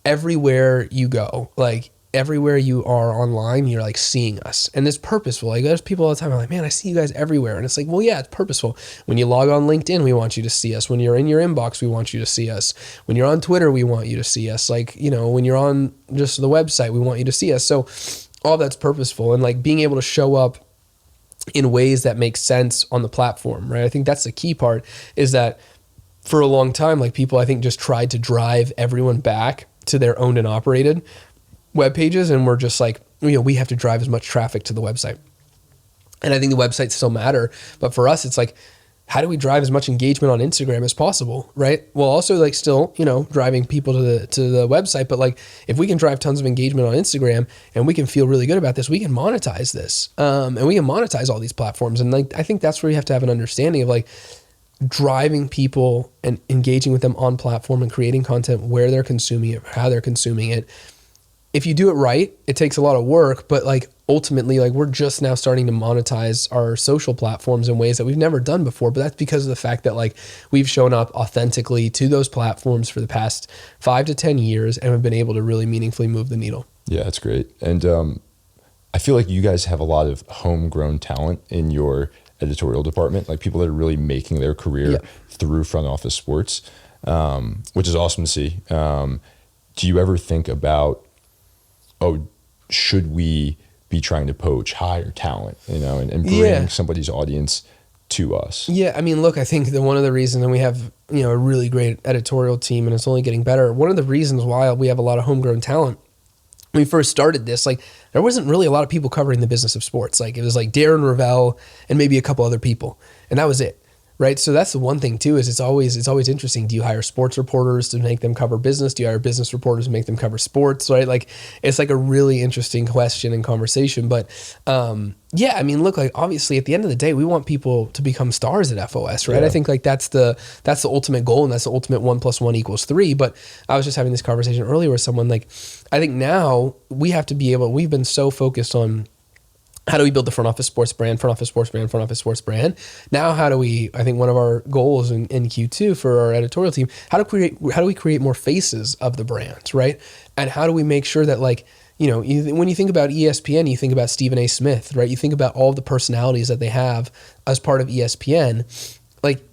everywhere you go. Like everywhere you are online, you're like seeing us, and it's purposeful. Like there's people all the time are like, man, I see you guys everywhere. And it's like, well, yeah, it's purposeful. When you log on LinkedIn, we want you to see us. When you're in your inbox, we want you to see us. When you're on Twitter, we want you to see us. Like, when you're on just the website, we want you to see us. So all that's purposeful, and like being able to show up in ways that make sense on the platform, right? I think that's the key part, is that for a long time, like people, I think, just tried to drive everyone back to their owned and operated web pages. And we're just like, we have to drive as much traffic to the website. And I think the websites still matter, but for us, it's like, how do we drive as much engagement on Instagram as possible, right? Well, also like still, driving people to the website, but like if we can drive tons of engagement on Instagram and we can feel really good about this, we can monetize this, and we can monetize all these platforms. And like I think that's where you have to have an understanding of like driving people and engaging with them on platform and creating content where they're consuming it, how they're consuming it. If you do it right, it takes a lot of work, but like ultimately, like we're just now starting to monetize our social platforms in ways that we've never done before. But that's because of the fact that like we've shown up authentically to those platforms for the past 5 to 10 years, and we've been able to really meaningfully move the needle. Yeah, that's great. And I feel like you guys have a lot of homegrown talent in your editorial department, like people that are really making their career through front office sports, which is awesome to see. Do you ever think about, should we be trying to poach higher talent, and bring somebody's audience to us? Yeah. I mean, look, I think that one of the reasons, and we have, a really great editorial team, and it's only getting better. One of the reasons why we have a lot of homegrown talent, when we first started this, like there wasn't really a lot of people covering the business of sports. Like it was like Darren Ravel and maybe a couple other people, and that was it. Right. So that's the one thing too, is it's always interesting. Do you hire sports reporters to make them cover business? Do you hire business reporters to make them cover sports? Right. Like it's like a really interesting question and conversation. But I mean, look, like obviously at the end of the day, we want people to become stars at FOS. Right. Yeah. I think like that's the ultimate goal, and that's the ultimate 1 + 1 = 3. But I was just having this conversation earlier with someone, like, I think now we have to be able, we've been so focused on how do we build the front office sports brand? Now, how do we, I think one of our goals in Q2 for our editorial team, how do we create more faces of the brands, right? And how do we make sure that like, when you think about ESPN, you think about Stephen A. Smith, right? You think about all the personalities that they have as part of ESPN. Like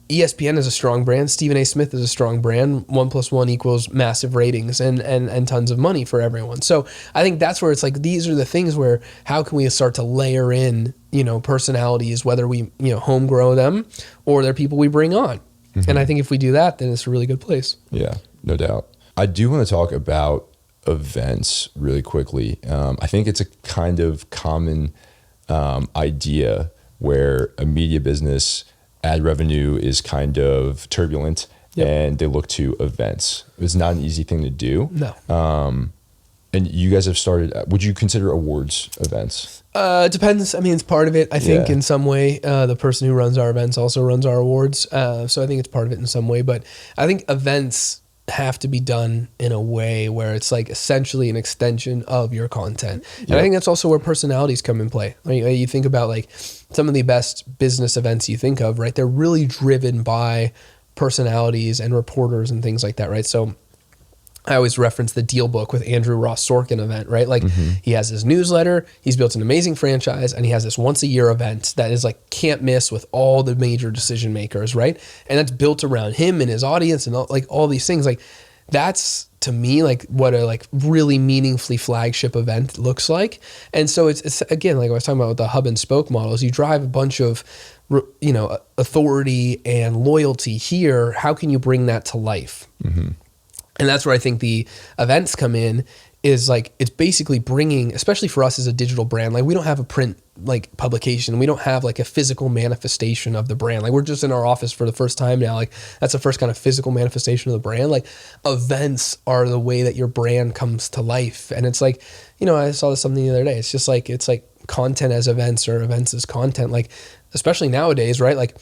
ESPN is a strong brand. Stephen A. Smith is a strong brand. 1 + 1 = massive ratings and tons of money for everyone. So I think that's where it's like, these are the things where how can we start to layer in, personalities, whether we, home grow them or they're people we bring on. Mm-hmm. And I think if we do that, then it's a really good place. Yeah, no doubt. I do want to talk about events really quickly. I think it's a kind of common idea where a media business ad revenue is kind of turbulent, and they look to events. It's not an easy thing to do. No. And you guys have started, would you consider awards events? It depends. I mean, it's part of it. I think in some way, the person who runs our events also runs our awards. So I think it's part of it in some way, but I think events have to be done in a way where it's like essentially an extension of your content. And I think that's also where personalities come in play. Like, you think about like some of the best business events you think of, right? They're really driven by personalities and reporters and things like that, right? So I always reference the Deal Book with Andrew Ross Sorkin event, right? Like he has his newsletter, he's built an amazing franchise, and he has this once a year event that is like can't miss with all the major decision makers, right? And that's built around him and his audience and all these things. Like that's to me like what a like really meaningfully flagship event looks like. And so it's again, like I was talking about with the hub and spoke models, you drive a bunch of authority and loyalty here. How can you bring that to life? Mm-hmm. And that's where I think the events come in, is like, it's basically bringing, especially for us as a digital brand, like we don't have a print like publication. We don't have like a physical manifestation of the brand. Like we're just in our office for the first time now. Like that's the first kind of physical manifestation of the brand. Like events are the way that your brand comes to life. And it's like, I saw something the other day. It's just like, it's like content as events or events as content. Like, especially nowadays, right? Like,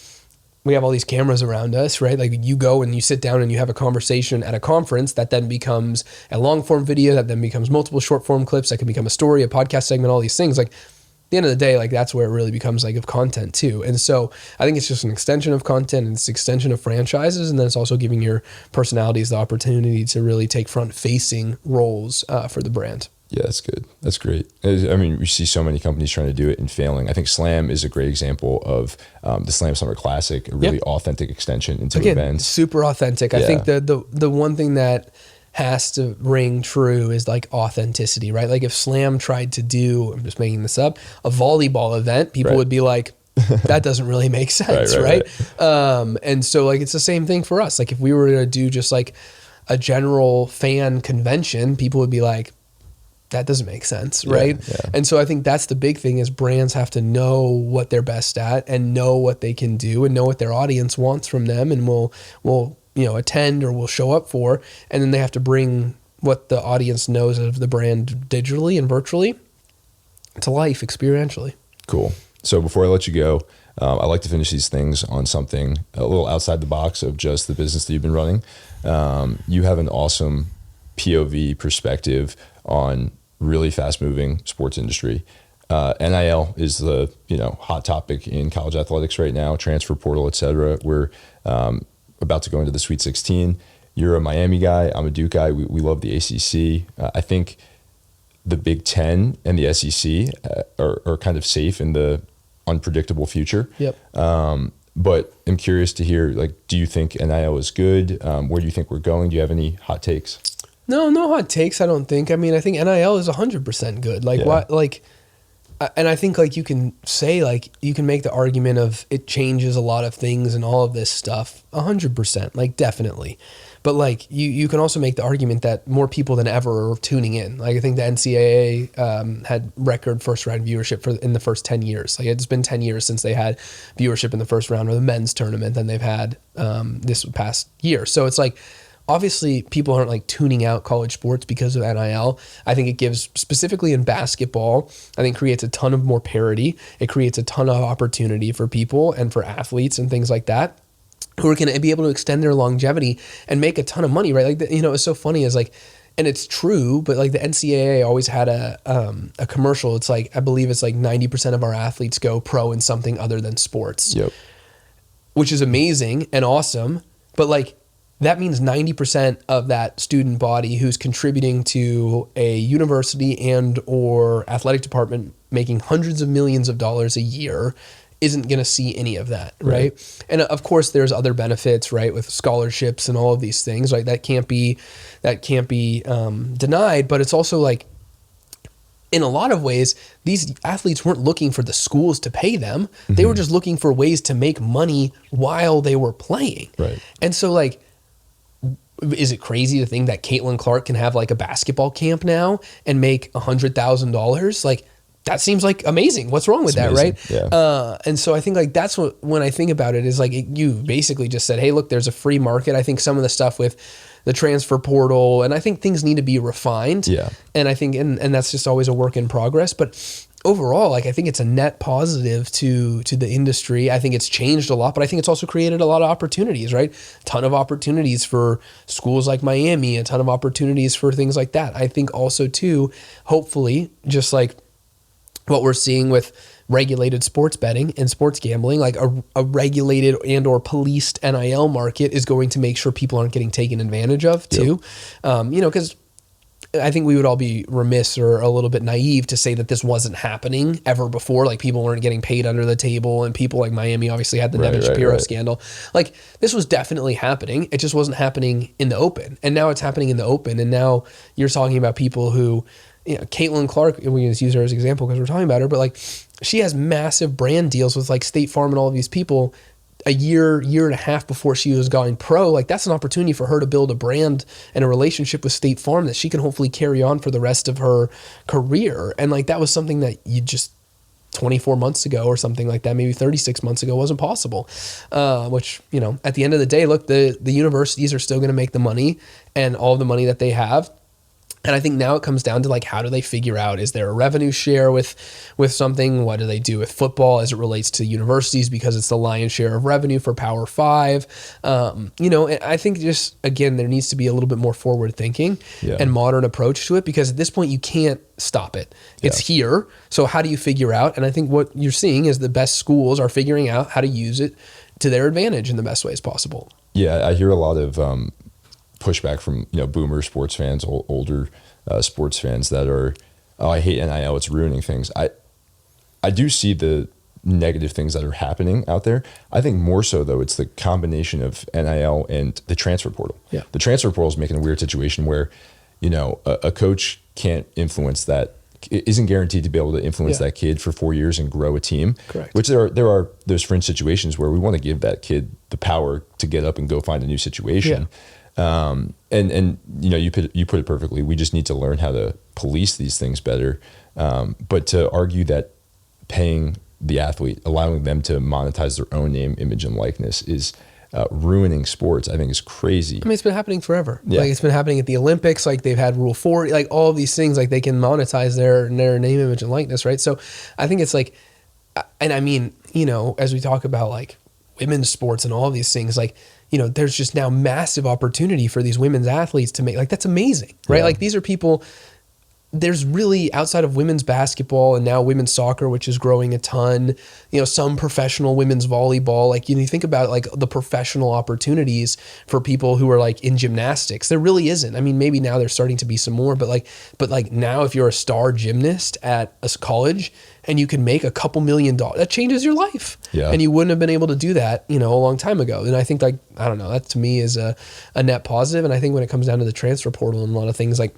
we have all these cameras around us, right? Like, you go and you sit down and you have a conversation at a conference that then becomes a long form video, that then becomes multiple short form clips, that can become a story, a podcast segment, all these things. Like, at the end of the day, like, that's where it really becomes like of content too. And so I think it's just an extension of content, and it's an extension of franchises. And then it's also giving your personalities the opportunity to really take front facing roles for the brand. Yeah, that's good. That's great. I mean, we see so many companies trying to do it and failing. I think Slam is a great example of the Slam Summer Classic, a really authentic extension into events. Super authentic. I think the one thing that has to ring true is like authenticity, right? Like, if Slam tried to do, I'm just making this up, a volleyball event, people would be like, that doesn't really make sense, right? And so, like, it's the same thing for us. Like, if we were to do just like a general fan convention, people would be like, that doesn't make sense, right? Yeah. And so I think that's the big thing, is brands have to know what they're best at and know what they can do and know what their audience wants from them, and will attend or will show up for, and then they have to bring what the audience knows of the brand digitally and virtually to life experientially. Cool. So before I let you go, I like to finish these things on something a little outside the box of just the business that you've been running. You have an awesome POV perspective on really fast moving sports industry. NIL is the hot topic in college athletics right now, transfer portal, et cetera. We're about to go into the Sweet 16. You're a Miami guy. I'm a Duke guy. We love the ACC. I think the Big Ten and the SEC are kind of safe in the unpredictable future. Yep. But I'm curious to hear, like, do you think NIL is good? Where do you think we're going? Do you have any hot takes? No hot takes, I don't think. I mean, I think NIL is 100% good. Like, what, like, and I think, like, you can say, like, you can make the argument of it changes a lot of things and all of this stuff, 100%, like, definitely. But, like, you can also make the argument that more people than ever are tuning in. Like, I think the NCAA had record first round viewership in the first 10 years. Like, it's been 10 years since they had viewership in the first round of the men's tournament than they've had this past year. So it's like, obviously, people aren't like tuning out college sports because of NIL. I think it gives, specifically in basketball, I think creates a ton of more parity. It creates a ton of opportunity for people and for athletes and things like that, who are going to be able to extend their longevity and make a ton of money, right? Like, it's so funny is like, and it's true, but like the NCAA always had a commercial. It's like, I believe it's like 90% of our athletes go pro in something other than sports. Yep. Which is amazing and awesome, but like, that means 90% of that student body who's contributing to a university and or athletic department making hundreds of millions of dollars a year isn't going to see any of that, right? And of course, there's other benefits, right, with scholarships and all of these things, right? That can't be denied. But it's also like, in a lot of ways, these athletes weren't looking for the schools to pay them. Mm-hmm. They were just looking for ways to make money while they were playing. Right. And so, like, is it crazy to think that Caitlin Clark can have like a basketball camp now and make $100,000? Like, that seems like amazing. What's wrong with that, right? Yeah. And so I think like that's what, when I think about it, is like you basically just said, hey, look, there's a free market. I think some of the stuff with the transfer portal, and I think things need to be refined. Yeah. And I think, and that's just always a work in progress. But overall, like, I think it's a net positive to the industry. I think it's changed a lot, but I think it's also created a lot of opportunities, right? A ton of opportunities for schools like Miami, a ton of opportunities for things like that. I think also too, hopefully, just like what we're seeing with regulated sports betting and sports gambling, like a regulated and or policed NIL market is going to make sure people aren't getting taken advantage of too. Yep. Because I think we would all be remiss or a little bit naive to say that this wasn't happening ever before. Like, people weren't getting paid under the table, and people like Miami obviously had the Devin Shapiro scandal. Like, this was definitely happening. It just wasn't happening in the open. And now it's happening in the open. And now you're talking about people who, Caitlin Clark, and we can just use her as an example because we're talking about her, but like, she has massive brand deals with like State Farm and all of these people a year and a half before she was going pro. Like, that's an opportunity for her to build a brand and a relationship with State Farm that she can hopefully carry on for the rest of her career. And like, that was something that you just 24 months ago or something like that, maybe 36 months ago, wasn't possible. Which, at the end of the day, look, the universities are still going to make the money, and all the money that they have And I think now it comes down to like, how do they figure out, is there a revenue share with something? What do they do with football as it relates to universities, because it's the lion's share of revenue for Power Five? You know, I think just, again, there needs to be a little bit more forward thinking and modern approach to it, because at this point you can't stop it. It's here. So how do you figure out? And I think what you're seeing is the best schools are figuring out how to use it to their advantage in the best ways possible. Yeah, I hear a lot of pushback from, you know, boomer sports fans, older sports fans that are, oh, I hate NIL, it's ruining things. I do see the negative things that are happening out there. I think more so though, it's the combination of NIL and the transfer portal. Yeah. The transfer portal is making a weird situation where, you know, a coach can't influence that, isn't guaranteed to be able to influence that kid for 4 years and grow a team. Correct. Which there are those fringe situations where we want to give that kid the power to get up and go find a new situation. And you know, you put it perfectly. We just need to learn how to police these things better. But to argue that paying the athlete, allowing them to monetize their own name, image, and likeness is ruining sports, I think is crazy. I mean, it's been happening forever. Yeah. Like, it's been happening at the Olympics. Like, they've had Rule 40, like all of these things, like they can monetize their name, image, and likeness, right? So I think it's like, and I mean, you know, as we talk about like women's sports and all of these things, like, you know, there's just now massive opportunity for these women's athletes to make, like, that's amazing, right? Like, these are people, there's really, outside of women's basketball and now women's soccer, which is growing a ton, you know, some professional women's volleyball, like, you know, you think about like the professional opportunities for people who are like in gymnastics, there really isn't. I mean, maybe now there's starting to be some more, but like now if you're a star gymnast at a college and you can make a couple $1 million, that changes your life. Yeah. And you wouldn't have been able to do that, you know, a long time ago. And I think, like, I don't know, that to me is a net positive. And I think when it comes down to the transfer portal and a lot of things, like,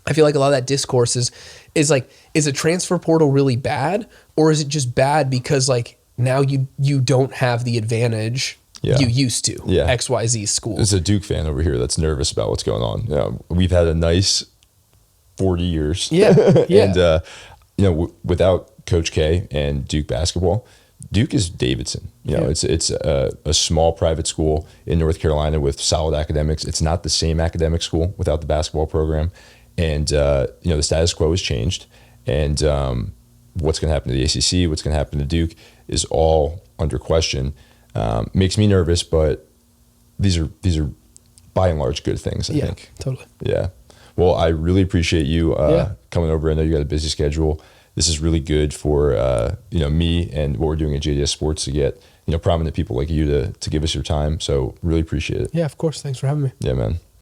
I feel like a lot of that discourse is like, is a transfer portal really bad, or is it just bad because like now you don't have the advantage you used to? XYZ school. There's a Duke fan over here that's nervous about what's going on. You know, we've had a nice 40 years. And you know, without Coach K and Duke basketball, Duke is Davidson. You know, it's a small private school in North Carolina with solid academics. It's not the same academic school without the basketball program. And, you know, the status quo has changed. And what's going to happen to the ACC, what's going to happen to Duke is all under question. Makes me nervous, but these are by and large good things, I think. Totally. Yeah. Well, I really appreciate you coming over. I know you got a busy schedule. This is really good for, you know, me and what we're doing at JDS Sports to get, you know, prominent people like you to give us your time. So really appreciate it. Yeah, of course. Thanks for having me. Yeah, man.